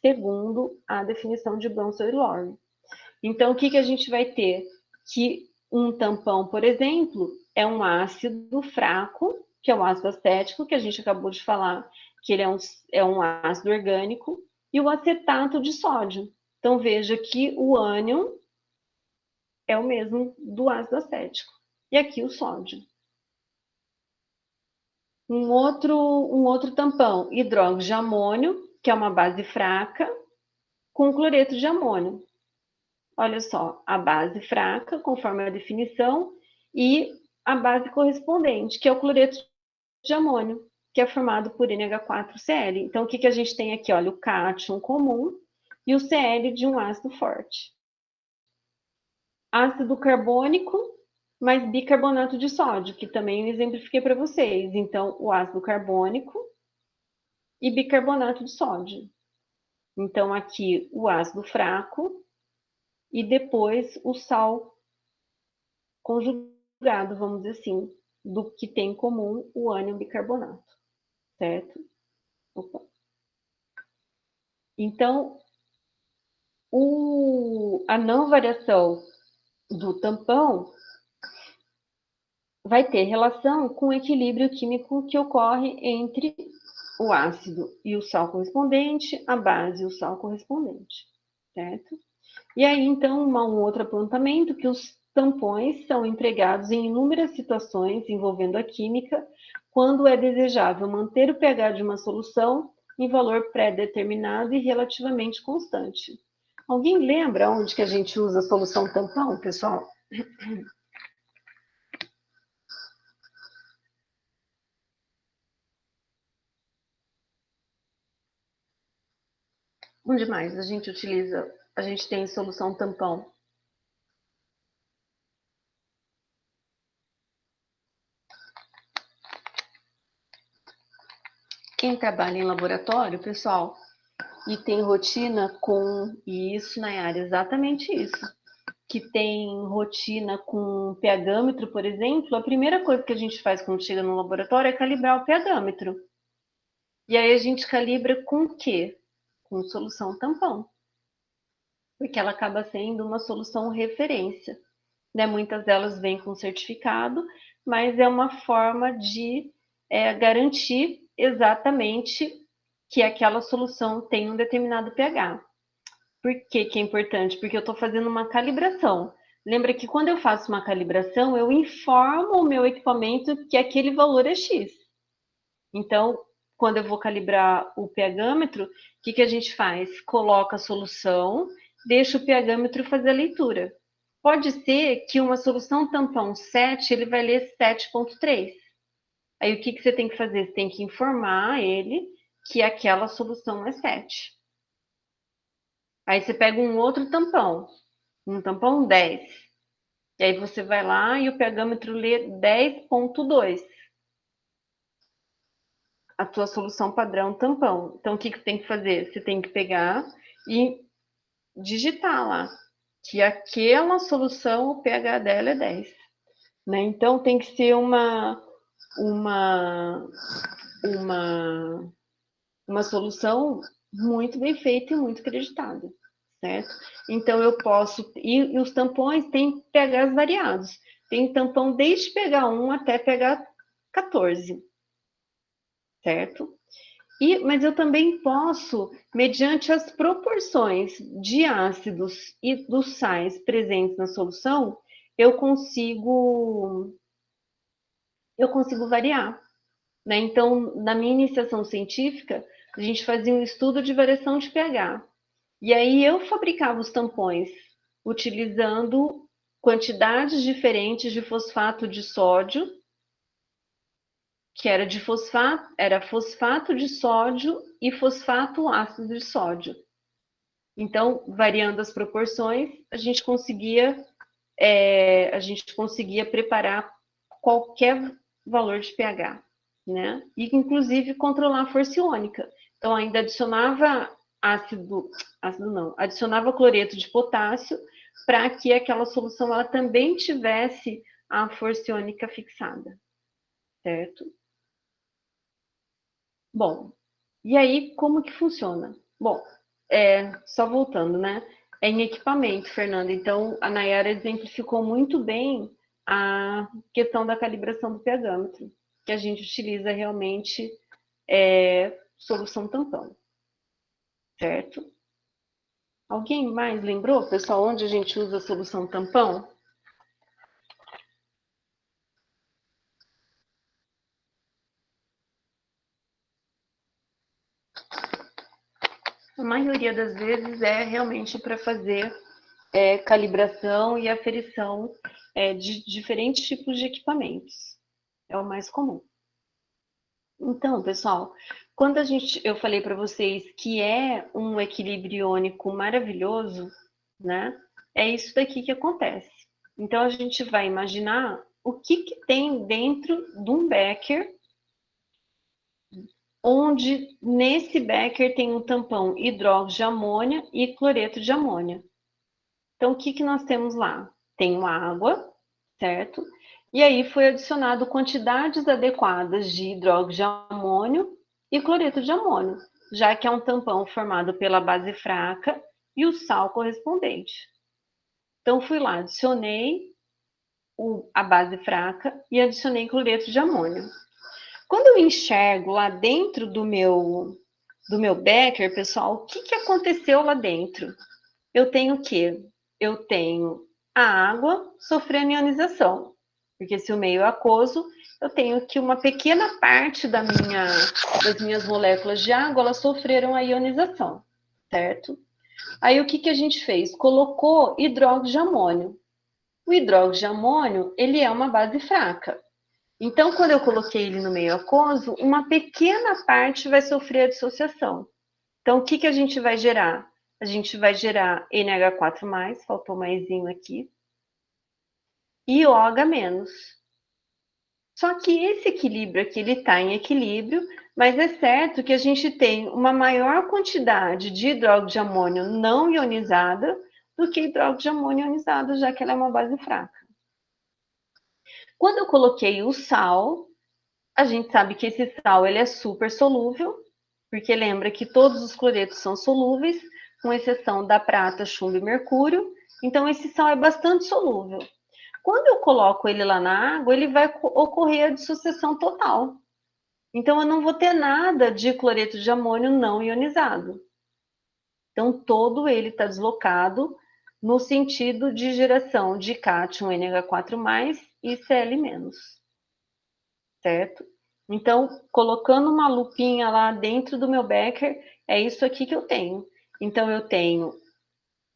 segundo a definição de Bronsted e Lowry. Então, o que a gente vai ter? Que um tampão, por exemplo, é um ácido fraco, que é o ácido acético, que a gente acabou de falar, que ele é um ácido orgânico, e o acetato de sódio. Então, veja que o ânion é o mesmo do ácido acético. E aqui o sódio. Um outro tampão, hidróxido de amônio, que é uma base fraca, com cloreto de amônio. Olha só, a base fraca, conforme a definição, e a base correspondente, que é o cloreto de amônio, que é formado por NH4Cl. Então, o que a gente tem aqui? Olha, o cátion comum e o Cl de um ácido forte. Ácido carbônico mais bicarbonato de sódio, que também eu exemplifiquei para vocês. Então, o ácido carbônico e bicarbonato de sódio. Então, aqui o ácido fraco e depois o sal conjugado, vamos dizer assim, do que tem em comum o ânion bicarbonato, certo? Opa. Então, a não variação do tampão vai ter relação com o equilíbrio químico que ocorre entre o ácido e o sal correspondente, a base e o sal correspondente, certo? E aí, então, um outro apontamento que os tampões são empregados em inúmeras situações envolvendo a química, quando é desejável manter o pH de uma solução em valor pré-determinado e relativamente constante. Alguém lembra onde que a gente usa a solução tampão, pessoal? Onde mais a gente utiliza, a gente tem solução tampão? Quem trabalha em laboratório, pessoal, e tem rotina com isso, Nayara, exatamente isso. Que tem rotina com pHmetro, por exemplo, a primeira coisa que a gente faz quando chega no laboratório é calibrar o pHmetro. E aí a gente calibra com o quê? Com solução tampão. Porque ela acaba sendo uma solução referência. Né? Muitas delas vêm com certificado, mas é uma forma de garantir exatamente que aquela solução tem um determinado pH. Por que é importante? Porque eu estou fazendo uma calibração. Lembra que quando eu faço uma calibração, eu informo o meu equipamento que aquele valor é X. Então, quando eu vou calibrar o pHmetro, o que a gente faz? Coloca a solução, deixa o pHmetro fazer a leitura. Pode ser que uma solução tampão 7, ele vai ler 7,3. Aí o que você tem que fazer? Você tem que informar ele que aquela solução é 7. Aí você pega um outro tampão, um tampão 10. E aí você vai lá e o pHmetro lê 10,2. A tua solução padrão tampão. Então, o que você tem que fazer? Você tem que pegar e digitar lá que aquela solução, o pH dela é 10. Né? Então, tem que ser uma solução muito bem feita e muito acreditada, certo? Então, eu posso... E os tampões têm pHs variados. Tem tampão desde pH 1 até pH 14, certo? Mas eu também posso, mediante as proporções de ácidos e dos sais presentes na solução, eu consigo variar. Né? Então, na minha iniciação científica, a gente fazia um estudo de variação de pH. E aí eu fabricava os tampões utilizando quantidades diferentes de fosfato de sódio, que era fosfato de sódio e fosfato ácido de sódio. Então, variando as proporções, a gente conseguia preparar qualquer valor de pH, né? E inclusive controlar a força iônica. Então, ainda adicionava adicionava cloreto de potássio para que aquela solução ela também tivesse a força iônica fixada, certo? Bom, e aí como que funciona? Bom, só voltando, né? É em equipamento, Fernanda. Então, a Nayara exemplificou muito bem a questão da calibração do pHmetro, que a gente utiliza realmente solução tampão, certo? Alguém mais lembrou, pessoal, onde a gente usa a solução tampão? A maioria das vezes é realmente para fazer calibração e aferição de diferentes tipos de equipamentos. É o mais comum. Então, pessoal, quando eu falei para vocês que é um equilíbrio iônico maravilhoso, né? É isso daqui que acontece. Então, a gente vai imaginar o que tem dentro de um becker, onde nesse becker tem um tampão hidróxido de amônia e cloreto de amônia. Então, o que nós temos lá? Tem uma água, certo? E aí foi adicionado quantidades adequadas de hidróxido de amônio e cloreto de amônio, já que é um tampão formado pela base fraca e o sal correspondente. Então, fui lá, adicionei a base fraca e adicionei cloreto de amônio. Quando eu enxergo lá dentro do meu becker, pessoal, o que aconteceu lá dentro? Eu tenho o quê? Eu tenho a água sofrendo ionização, porque se o meio é aquoso, eu tenho que uma pequena parte das minhas moléculas de água, elas sofreram a ionização, certo? Aí o que a gente fez? Colocou hidróxido de amônio. O hidróxido de amônio, ele é uma base fraca. Então, quando eu coloquei ele no meio aquoso, uma pequena parte vai sofrer a dissociação. Então, o que a gente vai gerar? A gente vai gerar NH4+, faltou maisinho aqui, e OH-. Só que esse equilíbrio aqui, ele está em equilíbrio, mas é certo que a gente tem uma maior quantidade de hidróxido de amônio não ionizada do que hidróxido de amônio ionizado, já que ela é uma base fraca. Quando eu coloquei o sal, a gente sabe que esse sal ele é super solúvel, porque lembra que todos os cloretos são solúveis, com exceção da prata, chumbo e mercúrio. Então, esse sal é bastante solúvel. Quando eu coloco ele lá na água, ele vai ocorrer a dissociação total. Então, eu não vou ter nada de cloreto de amônio não ionizado. Então, todo ele está deslocado no sentido de geração de cátion NH4+, e Cl-, certo? Então, colocando uma lupinha lá dentro do meu becker, é isso aqui que eu tenho. Então, eu tenho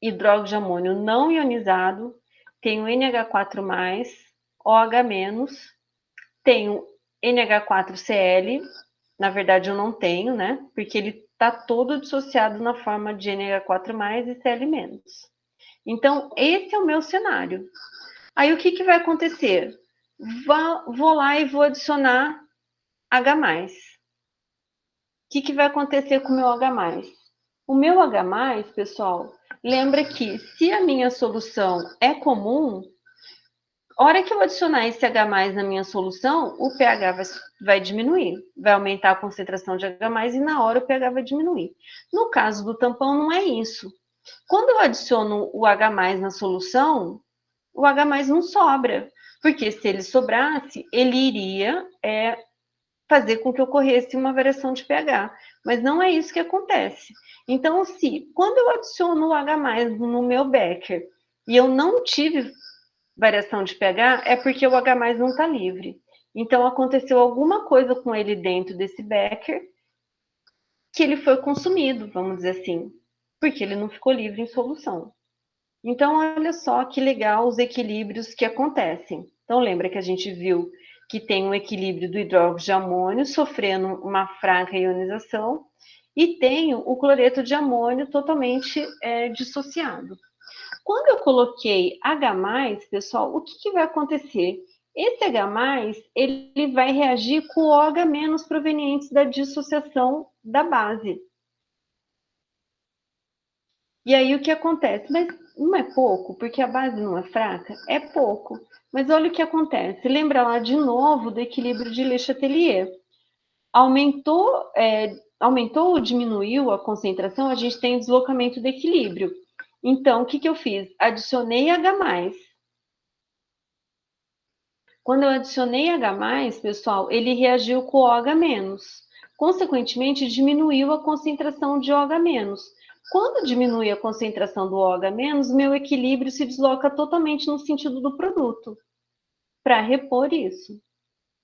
hidróxido de amônio não ionizado, tenho NH4+, OH-, tenho NH4Cl, na verdade eu não tenho, né? Porque ele está todo dissociado na forma de NH4+, e Cl-. Então, esse é o meu cenário. Aí, o que vai acontecer? Vou lá e vou adicionar H+. O que vai acontecer com o meu H+? O meu H+, pessoal, lembra que se a minha solução é comum, a hora que eu adicionar esse H+ na minha solução, o pH vai diminuir, vai aumentar a concentração de H+, e na hora o pH vai diminuir. No caso do tampão, não é isso. Quando eu adiciono o H+ na solução, o H+ não sobra, porque se ele sobrasse, ele iria fazer com que ocorresse uma variação de pH, mas não é isso que acontece. Então, se quando eu adiciono o H+ no meu becker e eu não tive variação de pH, é porque o H+ não está livre. Então, aconteceu alguma coisa com ele dentro desse becker que ele foi consumido, vamos dizer assim, porque ele não ficou livre em solução. Então, olha só que legal os equilíbrios que acontecem. Então, lembra que a gente viu que tem um equilíbrio do hidróxido de amônio sofrendo uma fraca ionização e tem o cloreto de amônio totalmente dissociado. Quando eu coloquei H+, pessoal, o que vai acontecer? Esse H+, ele vai reagir com o OH- provenientes da dissociação da base. E aí o que acontece? Mas não é pouco, porque a base não é fraca? É pouco. Mas olha o que acontece. Lembra lá de novo do equilíbrio de Le Chatelier. Aumentou ou diminuiu a concentração, a gente tem deslocamento do equilíbrio. Então, o que eu fiz? Adicionei H+. Quando eu adicionei H+, pessoal, ele reagiu com OH-. Consequentemente, diminuiu a concentração de OH-. Quando diminui a concentração do OH-, meu equilíbrio se desloca totalmente no sentido do produto, para repor isso.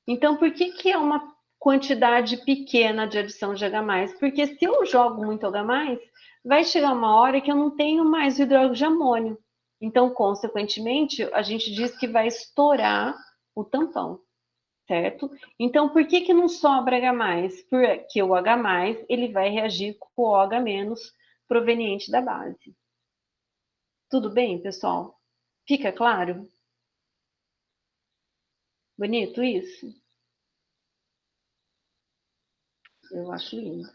Então, por que é uma quantidade pequena de adição de H+? Porque se eu jogo muito H+, vai chegar uma hora que eu não tenho mais hidróxido de amônio. Então, consequentemente, a gente diz que vai estourar o tampão, certo? Então, por que não sobra H+? Porque o H+, ele vai reagir com o OH- proveniente da base. Tudo bem, pessoal? Fica claro? Bonito isso? Eu acho lindo.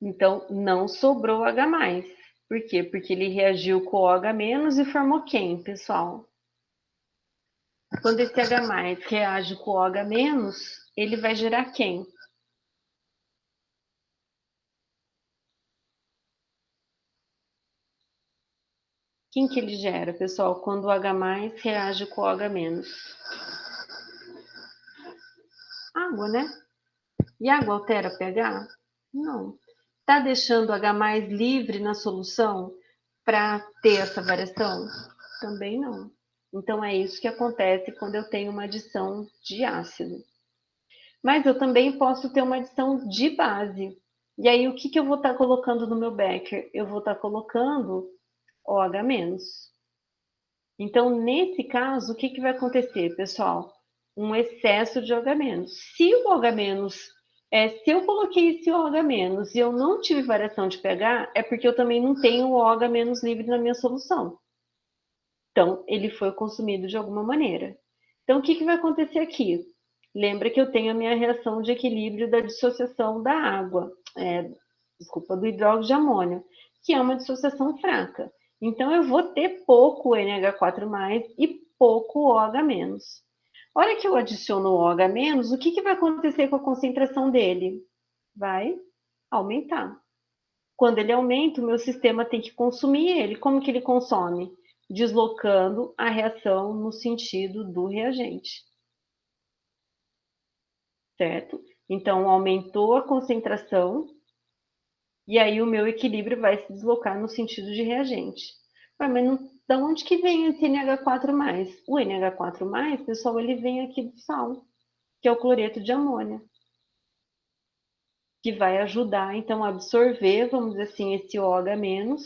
Então, não sobrou H+. Por quê? Porque ele reagiu com o OH- e formou quem, pessoal? Quando esse H+ reage com o OH-, ele vai gerar quem? Quem que ele gera, pessoal, quando o H+ reage com o OH-? Água, né? E água altera pH? Não. Está deixando o H+ livre na solução para ter essa variação? Também não. Então, é isso que acontece quando eu tenho uma adição de ácido. Mas eu também posso ter uma adição de base. E aí, o que eu vou estar colocando no meu becker? Eu vou estar colocando OH-. Então, nesse caso, o que vai acontecer, pessoal? Um excesso de OH-. Se o OH-, se eu coloquei esse OH- e eu não tive variação de pH, é porque eu também não tenho o OH- livre na minha solução. Então, ele foi consumido de alguma maneira. Então, o que vai acontecer aqui? Lembra que eu tenho a minha reação de equilíbrio da dissociação da água, do hidróxido de amônio, que é uma dissociação fraca. Então, eu vou ter pouco NH4+, e pouco OH-. A hora que eu adiciono o OH-, o que vai acontecer com a concentração dele? Vai aumentar. Quando ele aumenta, o meu sistema tem que consumir ele. Como que ele consome? Deslocando a reação no sentido do reagente. Certo? Então, aumentou a concentração, e aí o meu equilíbrio vai se deslocar no sentido de reagente. Mas não, da onde que vem esse NH4+? O NH4+, pessoal, ele vem aqui do sal, que é o cloreto de amônia, que vai ajudar, então, a absorver, vamos dizer assim, esse OH-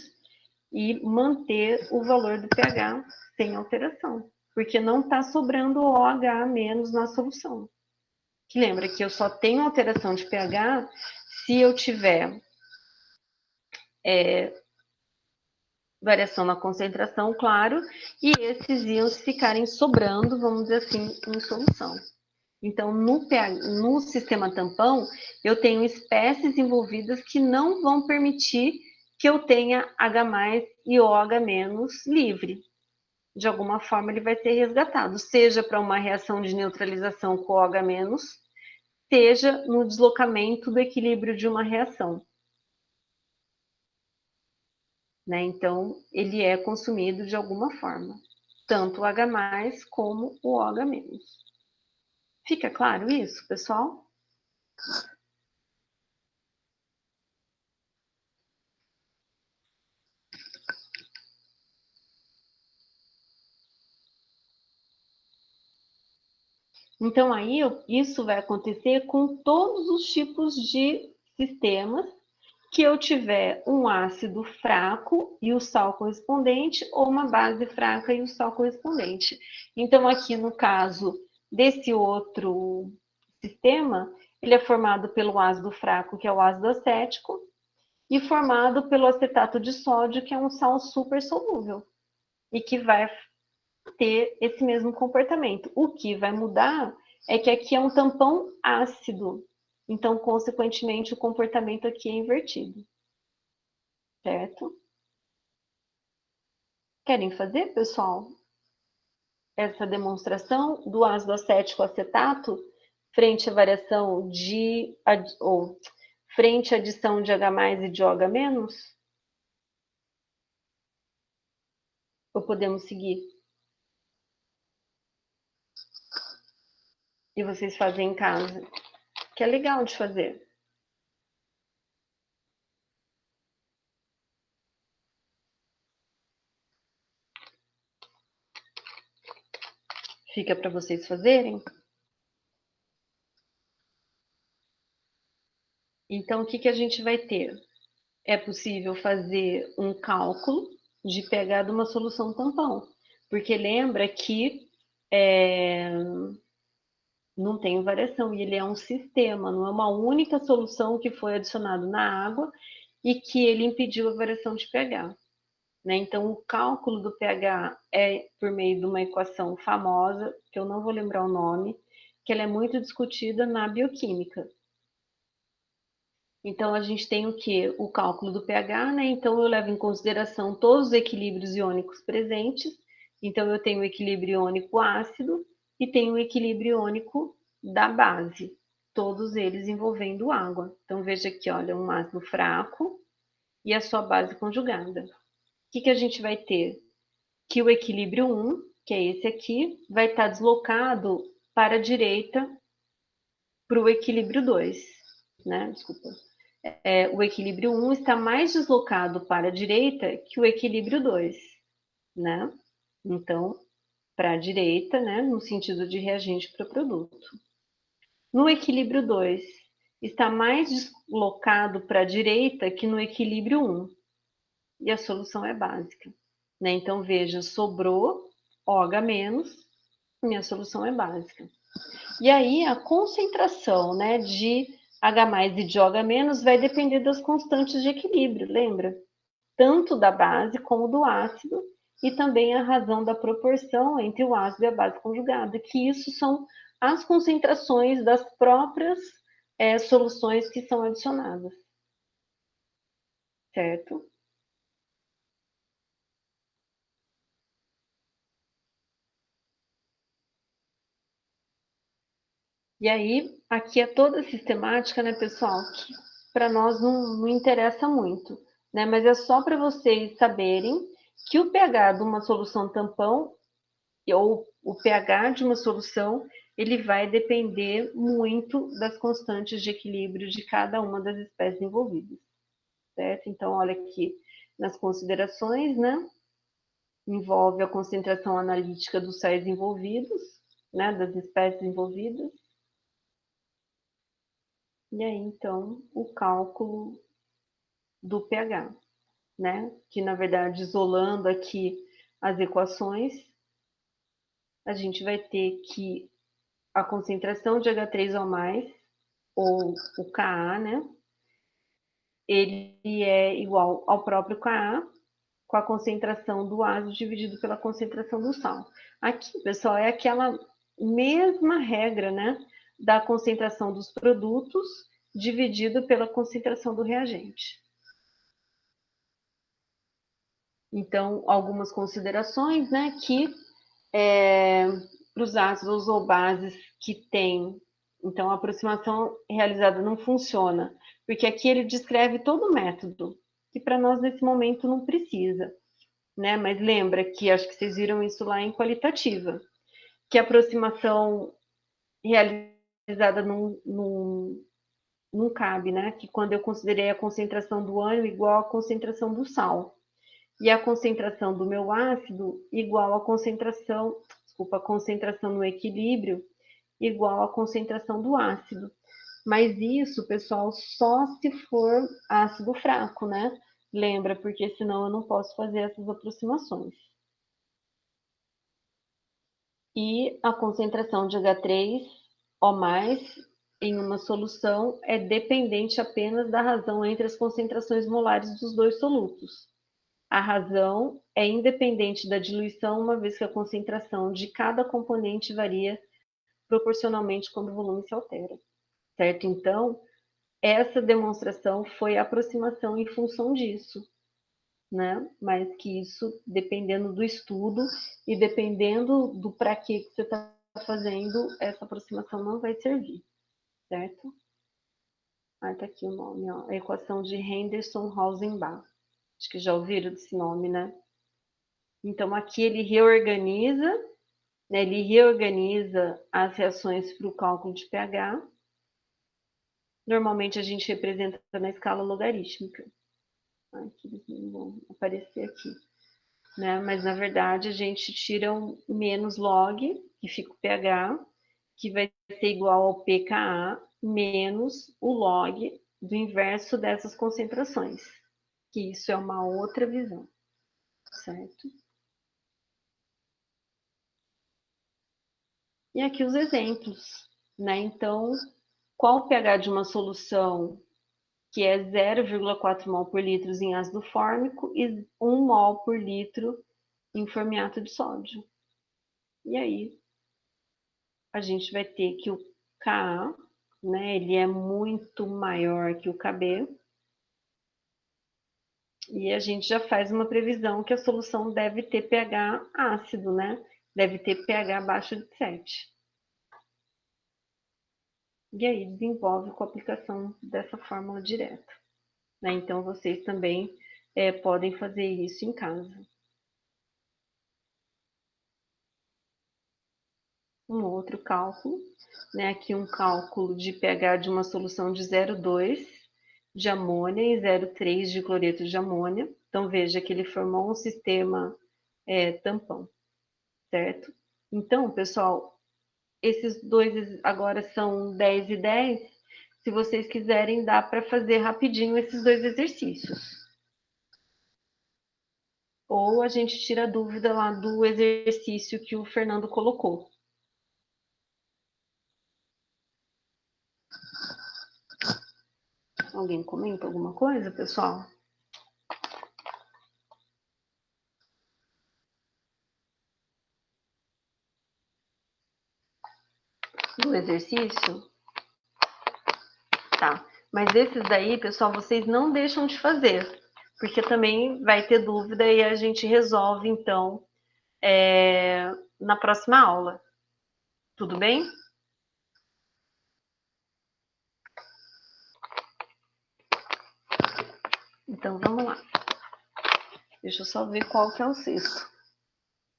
e manter o valor do pH sem alteração, porque não está sobrando OH- na solução. Que lembra que eu só tenho alteração de pH se eu tiver variação na concentração, claro, e esses íons ficarem sobrando, vamos dizer assim, em solução. Então, no sistema tampão, eu tenho espécies envolvidas que não vão permitir que eu tenha H+ e OH- livre. De alguma forma ele vai ser resgatado, seja para uma reação de neutralização com OH-, seja no deslocamento do equilíbrio de uma reação. Né? Então, ele é consumido de alguma forma, tanto o H+ como o OH-. Fica claro isso, pessoal? Então, aí, isso vai acontecer com todos os tipos de sistemas que eu tiver um ácido fraco e o sal correspondente, ou uma base fraca e o sal correspondente. Então, aqui no caso desse outro sistema, ele é formado pelo ácido fraco, que é o ácido acético, e formado pelo acetato de sódio, que é um sal super solúvel, e que vai ter esse mesmo comportamento. O que vai mudar é que aqui é um tampão ácido, então, consequentemente, o comportamento aqui é invertido. Certo? Querem fazer, pessoal, essa demonstração do ácido acético acetato frente à variação de, ou frente à adição de H+ e de OH-? Ou podemos seguir? E vocês fazem em casa, que é legal de fazer. Fica para vocês fazerem. Então, o que, que a gente vai ter? É possível fazer um cálculo de pH de uma solução tampão, porque lembra que não tem variação, e ele é um sistema, não é uma única solução que foi adicionada na água e que ele impediu a variação de pH. Né? Então, o cálculo do pH é por meio de uma equação famosa, que eu não vou lembrar o nome, que ela é muito discutida na bioquímica. Então, a gente tem o quê? O cálculo do pH, né? Então, eu levo em consideração todos os equilíbrios iônicos presentes. Então, eu tenho o equilíbrio iônico ácido e tenho o equilíbrio iônico da base, todos eles envolvendo água. Então, veja aqui, olha, um ácido fraco e a sua base conjugada. O que, que a gente vai ter? Que o equilíbrio 1, que é esse aqui, vai estar deslocado para a direita para o equilíbrio 2, né? Desculpa. O equilíbrio 1 está mais deslocado para a direita que o equilíbrio 2, né? Então, para a direita, né, no sentido de reagente para produto. No equilíbrio 2, está mais deslocado para a direita que no equilíbrio 1. E a solução é básica. Né? Então, veja, sobrou OH-, minha solução é básica. E aí, a concentração, né, de H+ e de OH- vai depender das constantes de equilíbrio, lembra? Tanto da base como do ácido, e também a razão da proporção entre o ácido e a base conjugada, que isso são as concentrações das próprias soluções que são adicionadas. Certo? E aí, aqui é toda a sistemática, né, pessoal, que para nós não interessa muito, né? Mas é só para vocês saberem que o pH de uma solução tampão ou o pH de uma solução, ele vai depender muito das constantes de equilíbrio de cada uma das espécies envolvidas, certo? Então, olha aqui nas considerações, né? Envolve a concentração analítica dos sais envolvidos, né? Das espécies envolvidas. E aí, então, o cálculo do pH, né? Que, na verdade, isolando aqui as equações, a gente vai ter que a concentração de H3 ou mais, ou o Ka, né? Ele é igual ao próprio Ka, com a concentração do ácido dividido pela concentração do sal. Aqui, pessoal, é aquela mesma regra, né? Da concentração dos produtos dividido pela concentração do reagente. Então, algumas considerações, né, que para os ácidos ou bases que tem, então a aproximação realizada não funciona, porque aqui ele descreve todo o método, que para nós nesse momento não precisa, né? Mas lembra que acho que vocês viram isso lá em qualitativa, que a aproximação realizada não cabe, né? Que quando eu considerei a concentração do ânion igual à concentração do sal, e a concentração do meu ácido igual à concentração, desculpa, a concentração no equilíbrio igual à concentração do ácido. Mas isso, pessoal, só se for ácido fraco, né? Lembra, porque senão eu não posso fazer essas aproximações. E a concentração de H3O+, em uma solução é dependente apenas da razão entre as concentrações molares dos dois solutos. A razão é independente da diluição, uma vez que a concentração de cada componente varia proporcionalmente quando o volume se altera. Certo? Então, essa demonstração foi a aproximação em função disso, né? Mas que isso, dependendo do estudo e dependendo do para que você está fazendo, essa aproximação não vai servir, certo? Ah, tá aqui o nome, ó, a equação de Henderson-Rosenbach. Acho que já ouviram desse nome, né? Então, aqui ele reorganiza, né, as reações para o cálculo de pH. Normalmente a gente representa na escala logarítmica. Aqui eles não vão aparecer aqui. Né? Mas, na verdade, a gente tira um menos log, que fica o pH, que vai ser igual ao pKa, menos o log do inverso dessas concentrações. Que isso é uma outra visão, certo? E aqui os exemplos, né? Então, qual o pH de uma solução que é 0,4 mol por litro em ácido fórmico e 1 mol por litro em formiato de sódio? E aí, a gente vai ter que o Ka, né, ele é muito maior que o Kb, e a gente já faz uma previsão que a solução deve ter pH ácido, né? Deve ter pH abaixo de 7. E aí desenvolve com a aplicação dessa fórmula direta. Né? Então, vocês também podem fazer isso em casa. Um outro cálculo, né? Aqui um cálculo de pH de uma solução de 0,2 de amônia e 0,3 de cloreto de amônia. Então, veja que ele formou um sistema tampão, certo? Então, pessoal, esses dois agora são 10 e 10. Se vocês quiserem, dá para fazer rapidinho esses dois exercícios. Ou a gente tira a dúvida lá do exercício que o Fernando colocou. Alguém comenta alguma coisa, pessoal? Do exercício? Tá. Mas esses daí, pessoal, vocês não deixam de fazer, porque também vai ter dúvida e a gente resolve, então, na próxima aula. Tudo bem? Então, vamos lá. Deixa eu só ver qual que é o sexto.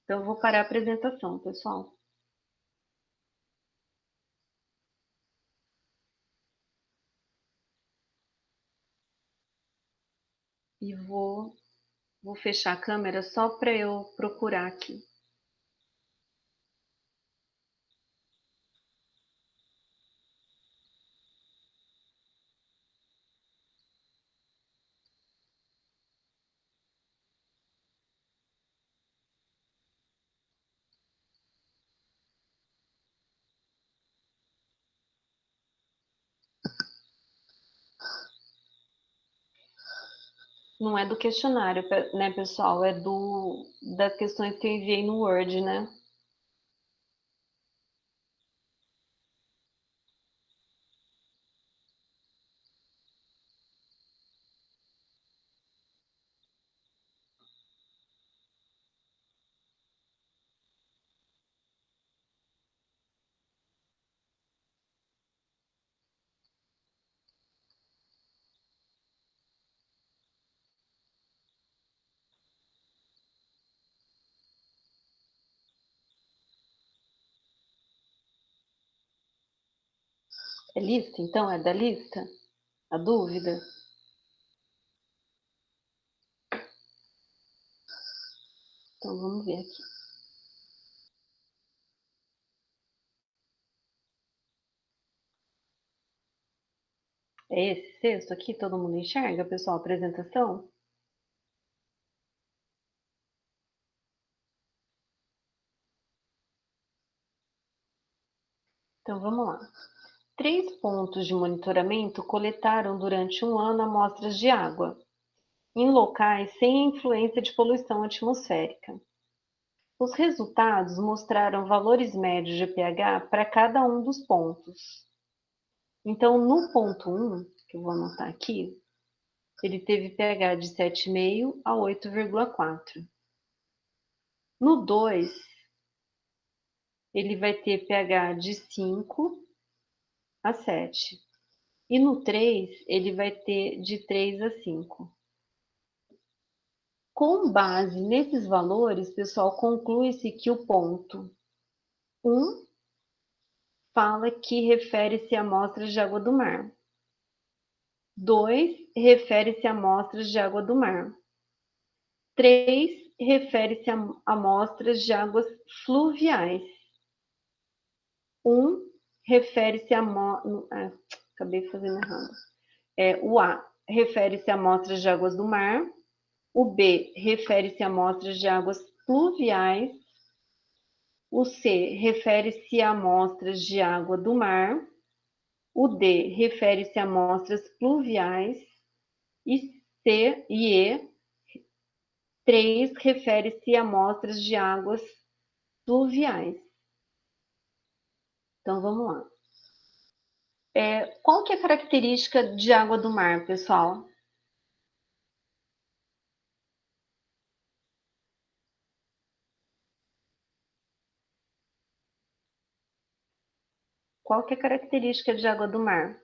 Então, eu vou parar a apresentação, pessoal. E vou fechar a câmera só para eu procurar aqui. Não é do questionário, né, pessoal? É das questões que eu enviei no Word, né? É lista, então? É da lista? A dúvida? Então, vamos ver aqui. É esse sexto aqui? Todo mundo enxerga, pessoal, a apresentação? Então, vamos lá. 3 pontos de monitoramento coletaram durante um ano amostras de água, em locais sem influência de poluição atmosférica. Os resultados mostraram valores médios de pH para cada um dos pontos. Então, no ponto 1, que eu vou anotar aqui, ele teve pH de 7,5 a 8,4. No 2, ele vai ter pH de 5 a 7. E no 3, ele vai ter de 3 a 5. Com base nesses valores, pessoal, conclui-se que o ponto 1 fala que refere-se a amostras de água do mar. 2 refere-se a amostras de água do mar. 3 refere-se a amostras de águas fluviais. 1 refere-se a... acabei fazendo errado. O A refere-se a amostras de águas do mar. O B refere-se a amostras de águas fluviais. O C refere-se a amostras de água do mar. O D refere-se a amostras pluviais. E C e E, 3, refere-se a amostras de águas fluviais. Então, vamos lá. Qual que é a característica de água do mar, pessoal? Qual que é a característica de água do mar?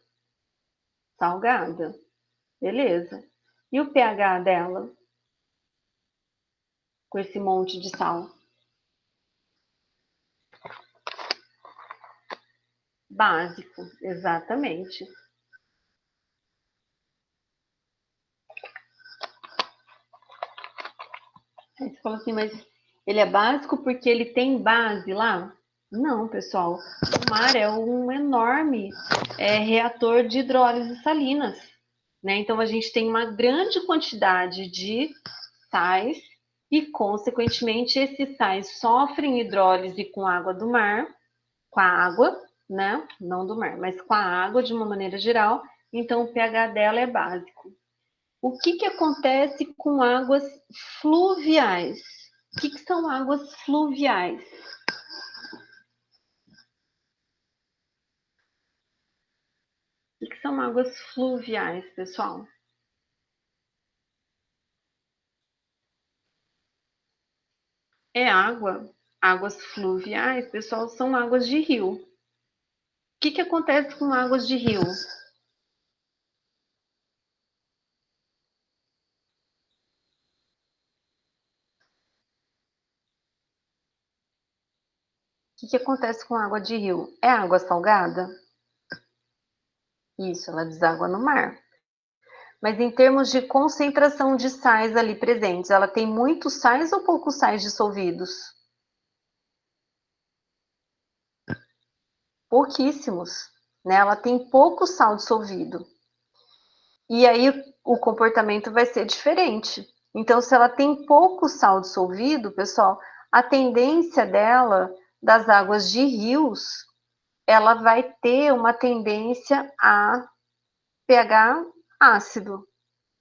Salgada. Beleza. E o pH dela? Com esse monte de sal? Básico, exatamente. Aí você fala assim, mas ele é básico porque ele tem base lá? Não, pessoal. O mar é um enorme reator de hidrólise salinas, né? Então a gente tem uma grande quantidade de sais e, consequentemente, esses sais sofrem hidrólise com a água do mar, com a água, né? Não do mar, mas com a água de uma maneira geral. Então o pH dela é básico. O que que acontece com águas fluviais? O que que são águas fluviais? O que são águas fluviais, pessoal? É água. Águas fluviais, pessoal, são águas de rio. O que que acontece com águas de rio? O que que acontece com água de rio? É água salgada? Isso, ela deságua no mar. Mas em termos de concentração de sais ali presentes, ela tem muitos sais ou poucos sais dissolvidos? Pouquíssimos, né? Ela tem pouco sal dissolvido. E aí o comportamento vai ser diferente. Então, se ela tem pouco sal dissolvido, pessoal, a tendência dela, das águas de rios, ela vai ter uma tendência a pH ácido,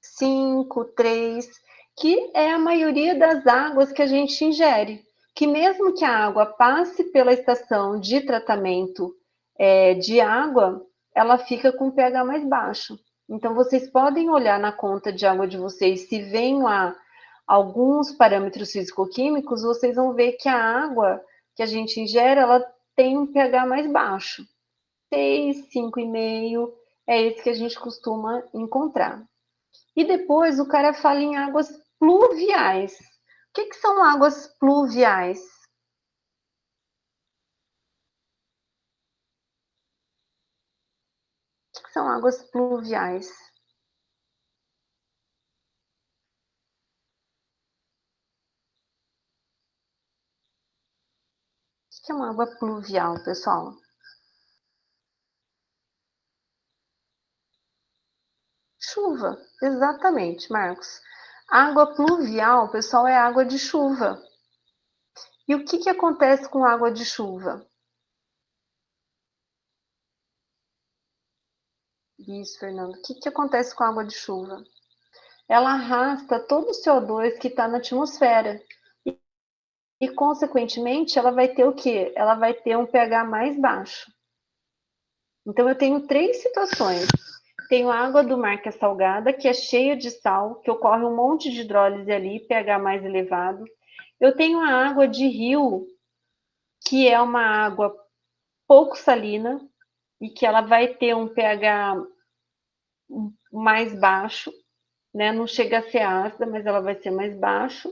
5, 3, que é a maioria das águas que a gente ingere. Que mesmo que a água passe pela estação de tratamento de água, ela fica com pH mais baixo. Então, vocês podem olhar na conta de água de vocês, se vem lá alguns parâmetros físico-químicos, vocês vão ver que a água que a gente ingere, ela tem um pH mais baixo. 6, 5,5, é esse que a gente costuma encontrar. E depois o cara fala em águas pluviais. O que são águas pluviais? que são águas pluviais? O que é uma água pluvial, pessoal? Chuva, exatamente, Marcos. Água pluvial, pessoal, é água de chuva. E o que que acontece com água de chuva? Isso, Fernando. O que que acontece com a água de chuva? Ela arrasta todo o CO2 que está na atmosfera. E, consequentemente, ela vai ter o quê? Ela vai ter um pH mais baixo. Então, eu tenho três situações. Tenho a água do mar que é salgada, que é cheia de sal, que ocorre um monte de hidrólise ali, pH mais elevado. Eu tenho a água de rio, que é uma água pouco salina e que ela vai ter um pH mais baixo, né? Não chega a ser ácida, mas ela vai ser mais baixo.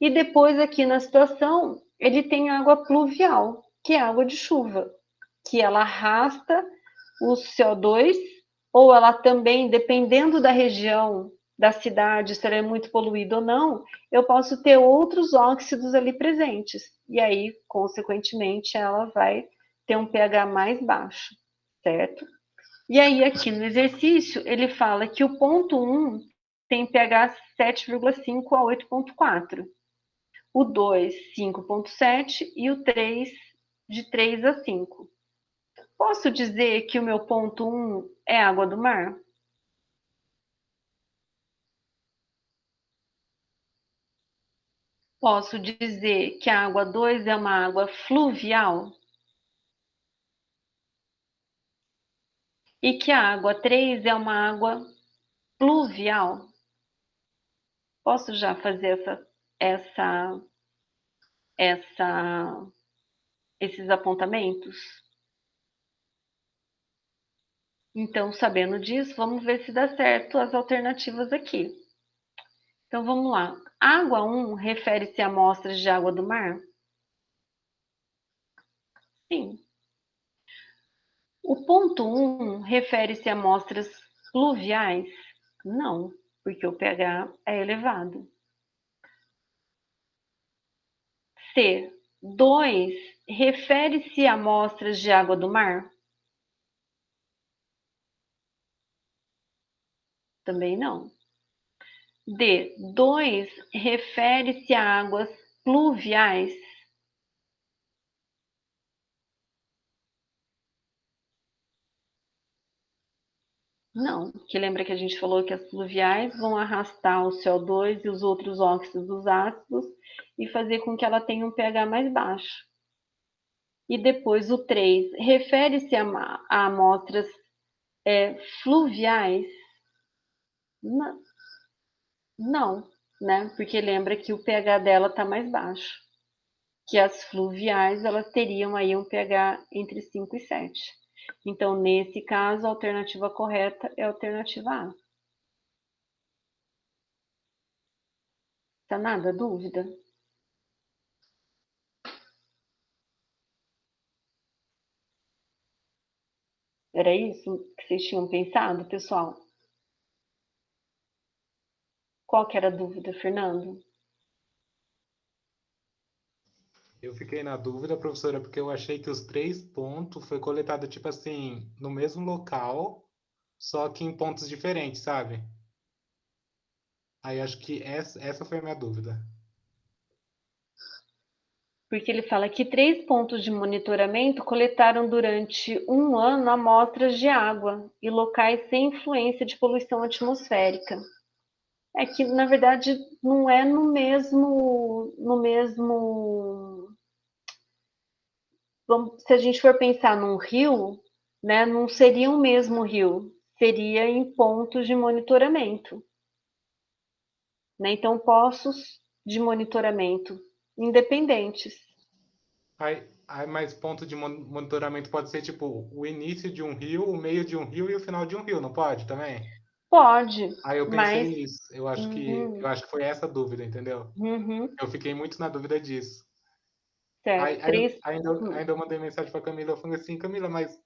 E depois aqui na situação, ele tem água pluvial, que é água de chuva, que ela arrasta o CO2, ou ela também, dependendo da região, da cidade, se ela é muito poluída ou não, eu posso ter outros óxidos ali presentes. E aí, consequentemente, ela vai ter um pH mais baixo, certo? E aí, aqui no exercício, ele fala que o ponto 1 tem pH 7,5 a 8,4. O 2, 5,7 e o 3, de 3 a 5. Posso dizer que o meu ponto 1 é água do mar? Posso dizer que a água 2 é uma água fluvial? E que a água 3 é uma água pluvial? Posso já fazer essa, essa, esses apontamentos? Então, sabendo disso, vamos ver se dá certo as alternativas aqui. Então, vamos lá. Água 1 refere-se a amostras de água do mar? Sim. O ponto 1 refere-se a amostras pluviais? Não, porque o pH é elevado. C. 2 refere-se a amostras de água do mar? Também não. D. 2 refere-se a águas pluviais? Não, que lembra que a gente falou que as pluviais vão arrastar o CO2 e os outros óxidos ácidos e fazer com que ela tenha um pH mais baixo. E depois o 3 refere-se a amostras fluviais? Não, não, né? Porque lembra que o pH dela está mais baixo. Que as fluviais elas teriam aí um pH entre 5 e 7. Então, nesse caso, a alternativa correta é a alternativa A. Tá nada dúvida? Era isso que vocês tinham pensado, pessoal? Qual que era a dúvida, Fernando? Eu fiquei na dúvida, professora, porque eu achei que os 3 pontos foi coletado, tipo assim, no mesmo local, só que em pontos diferentes, sabe? Aí acho que essa foi a minha dúvida. Porque ele fala que 3 pontos de monitoramento coletaram durante um ano amostras de água e locais sem influência de poluição atmosférica. É que, na verdade, não é no mesmo. Se a gente for pensar num rio, né, não seria o mesmo rio, seria em pontos de monitoramento. Né? Então, poços de monitoramento independentes. Aí mais ponto de monitoramento pode ser tipo o início de um rio, o meio de um rio e o final de um rio, não pode também? Pode, Aí eu pensei mas. nisso. Eu Uhum, acho que foi essa a dúvida, entendeu? uhum, Eu fiquei muito na dúvida disso. certo. Aí, Três. ainda eu mandei mensagem para Camila, eu falei assim, Camila, mas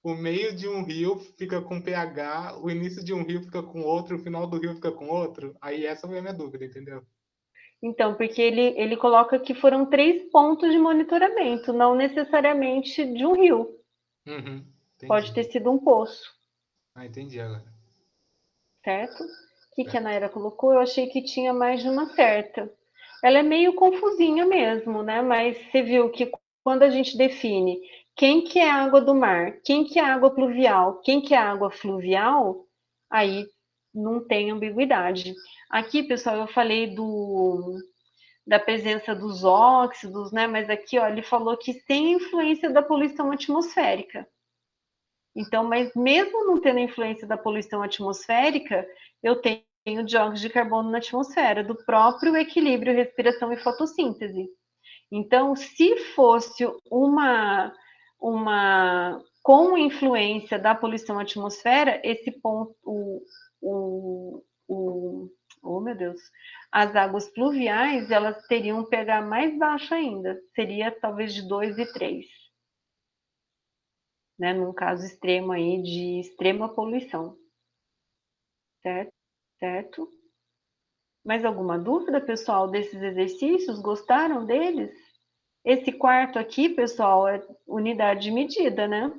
o meio de um rio fica com pH, o início de um rio fica com outro, o final do rio fica com outro. Aí essa foi a minha dúvida, entendeu? Então, porque ele coloca que foram 3 pontos de monitoramento, não necessariamente de um rio. Uhum, Pode entendi. ter sido um poço, Ah, entendi agora. certo? O que a Certo. Naira colocou? Eu achei que tinha mais de uma certa. Ela é meio confusinha mesmo, né? Mas você viu que quando a gente define quem que é água do mar, quem que é água pluvial, quem que é água fluvial, aí não tem ambiguidade. Aqui, pessoal, eu falei da presença dos óxidos, né? Mas aqui, ó, ele falou que sem influência da poluição atmosférica. Então, mas mesmo não tendo influência da poluição atmosférica, eu tenho dióxido de carbono na atmosfera, do próprio equilíbrio, respiração e fotossíntese. Então, se fosse uma com influência da poluição atmosfera, esse ponto, oh meu Deus, as águas pluviais, elas teriam um pH mais baixo ainda, seria talvez de 2 e 3, né, num caso extremo aí de extrema poluição, certo? Certo? Mais alguma dúvida, pessoal, desses exercícios? Gostaram deles? Esse quarto aqui, pessoal, é unidade de medida, né?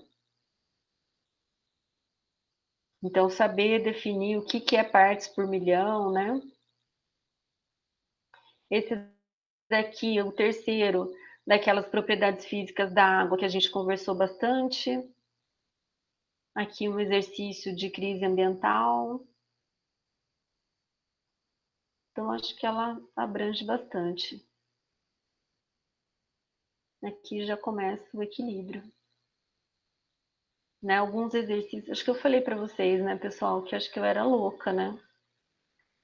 Então, saber definir o que é partes por milhão, né? Esse daqui, o terceiro, daquelas propriedades físicas da água que a gente conversou bastante. Aqui um exercício de crise ambiental. Então, acho que ela abrange bastante. Aqui já começa o equilíbrio. Né? Alguns exercícios, acho que eu falei para vocês, né, pessoal, que acho que eu era louca, né?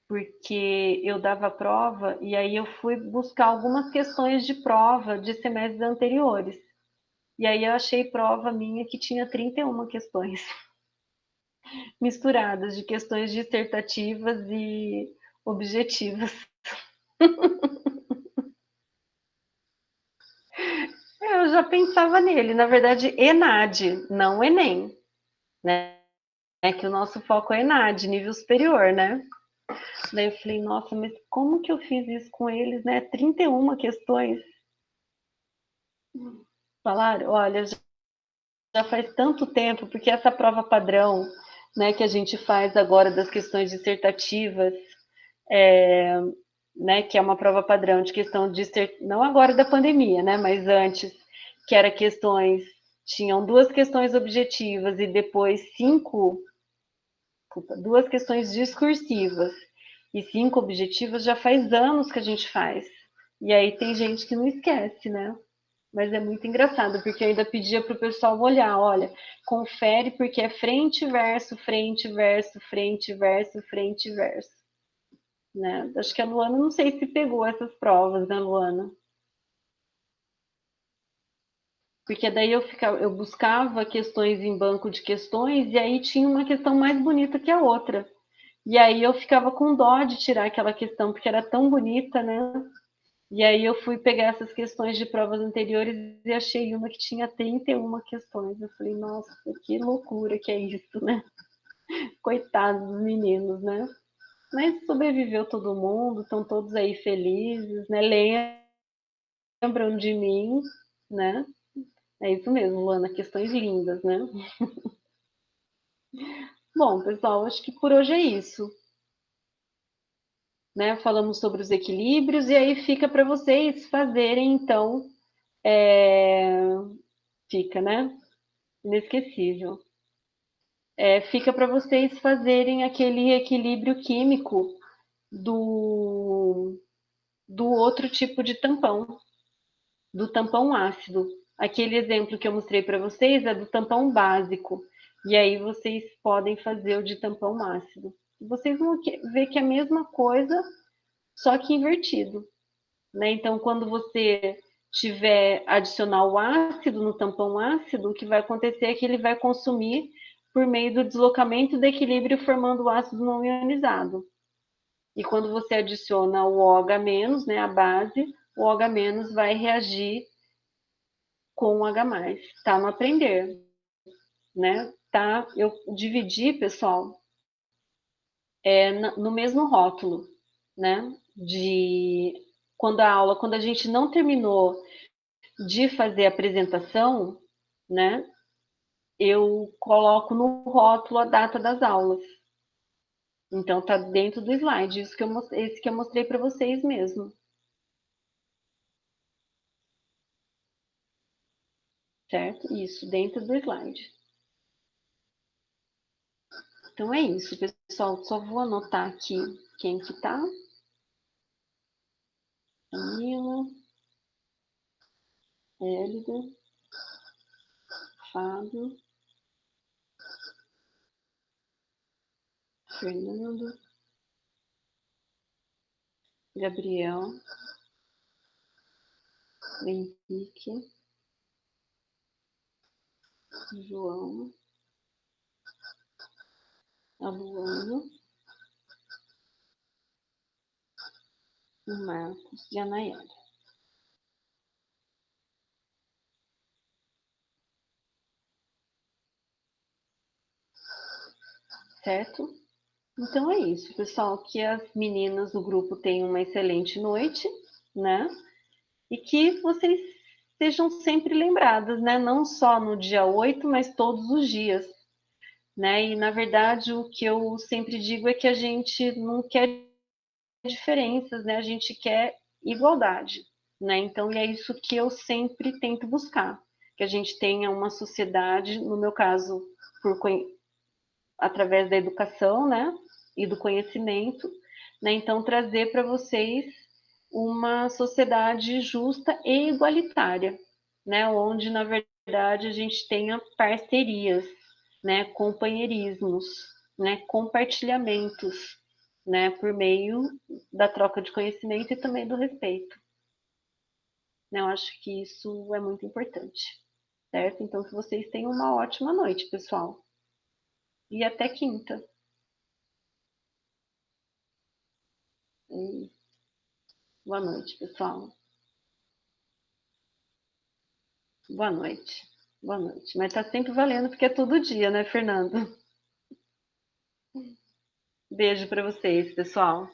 Porque eu dava prova e aí eu fui buscar algumas questões de prova de semestres anteriores. E aí eu achei prova minha que tinha 31 questões misturadas de questões dissertativas e objetivas. Eu já pensava nele, na verdade, ENAD, não Enem, né? É que o nosso foco é ENAD, nível superior, né? Daí eu falei, nossa, mas como que eu fiz isso com eles, né? 31 questões. Falaram, olha, já faz tanto tempo, porque essa prova padrão, né, que a gente faz agora das questões dissertativas, né, que é uma prova padrão de questão de não agora da pandemia, né, mas antes, que era questões, tinham 2 questões objetivas e depois 2 questões discursivas e 5 objetivas, já faz anos que a gente faz. E aí tem gente que não esquece, né? Mas é muito engraçado, porque eu ainda pedia para o pessoal olhar, olha, confere porque é frente, verso, frente, verso, frente, verso, frente, verso. Né? Acho que a Luana, não sei se pegou essas provas, né, Luana? Porque daí eu buscava questões em banco de questões e aí tinha uma questão mais bonita que a outra. E aí eu ficava com dó de tirar aquela questão, porque era tão bonita, né? E aí eu fui pegar essas questões de provas anteriores e achei uma que tinha 31 questões. Eu falei, nossa, que loucura que é isso, né? Coitados dos meninos, né? Mas sobreviveu todo mundo, estão todos aí felizes, né? Lembram de mim, né? É isso mesmo, Luana, questões lindas, né? Bom, pessoal, acho que por hoje é isso. Né? Falamos sobre os equilíbrios e aí fica para vocês fazerem, então, fica, né? Inesquecível. Fica para vocês fazerem aquele equilíbrio químico do, do outro tipo de tampão, do tampão ácido. Aquele exemplo que eu mostrei para vocês é do tampão básico. E aí vocês podem fazer o de tampão ácido. Vocês vão ver que é a mesma coisa, só que invertido. Né? Então, quando você tiver adicionar o ácido no tampão ácido, o que vai acontecer é que ele vai consumir por meio do deslocamento do equilíbrio, formando o ácido não ionizado. E quando você adiciona o OH-, né, a base, o OH- vai reagir com o H+. Está no aprender. né? Tá? Eu dividi, pessoal, no mesmo rótulo, né? De quando a gente não terminou de fazer a apresentação, né? Eu coloco no rótulo a data das aulas. Então tá dentro do slide, esse que eu mostrei para vocês mesmo. Certo? Isso, dentro do slide. Então é isso, pessoal. Só vou anotar aqui quem que tá. Camila, Hélida, Fábio, Fernando, Gabriel, Henrique, João, a Luana, o Marcos e a Nayara. Certo? Então é isso, pessoal. Que as meninas do grupo tenham uma excelente noite, né? E que vocês sejam sempre lembradas, né? Não só no dia 8, mas todos os dias, né? E na verdade o que eu sempre digo é que a gente não quer diferenças, né? A gente quer igualdade, né? Então é isso que eu sempre tento buscar, que a gente tenha uma sociedade, no meu caso, através da educação, né? E do conhecimento, né? Então trazer para vocês uma sociedade justa e igualitária, né? Onde na verdade a gente tenha parcerias, né? Companheirismos, né? Compartilhamentos, né? Por meio da troca de conhecimento e também do respeito. Né? Eu acho que isso é muito importante, certo? Então que vocês tenham uma ótima noite, pessoal. E até quinta. Boa noite, pessoal. Boa noite. Boa noite. Mas tá sempre valendo porque é todo dia, né, Fernando? Beijo para vocês, pessoal.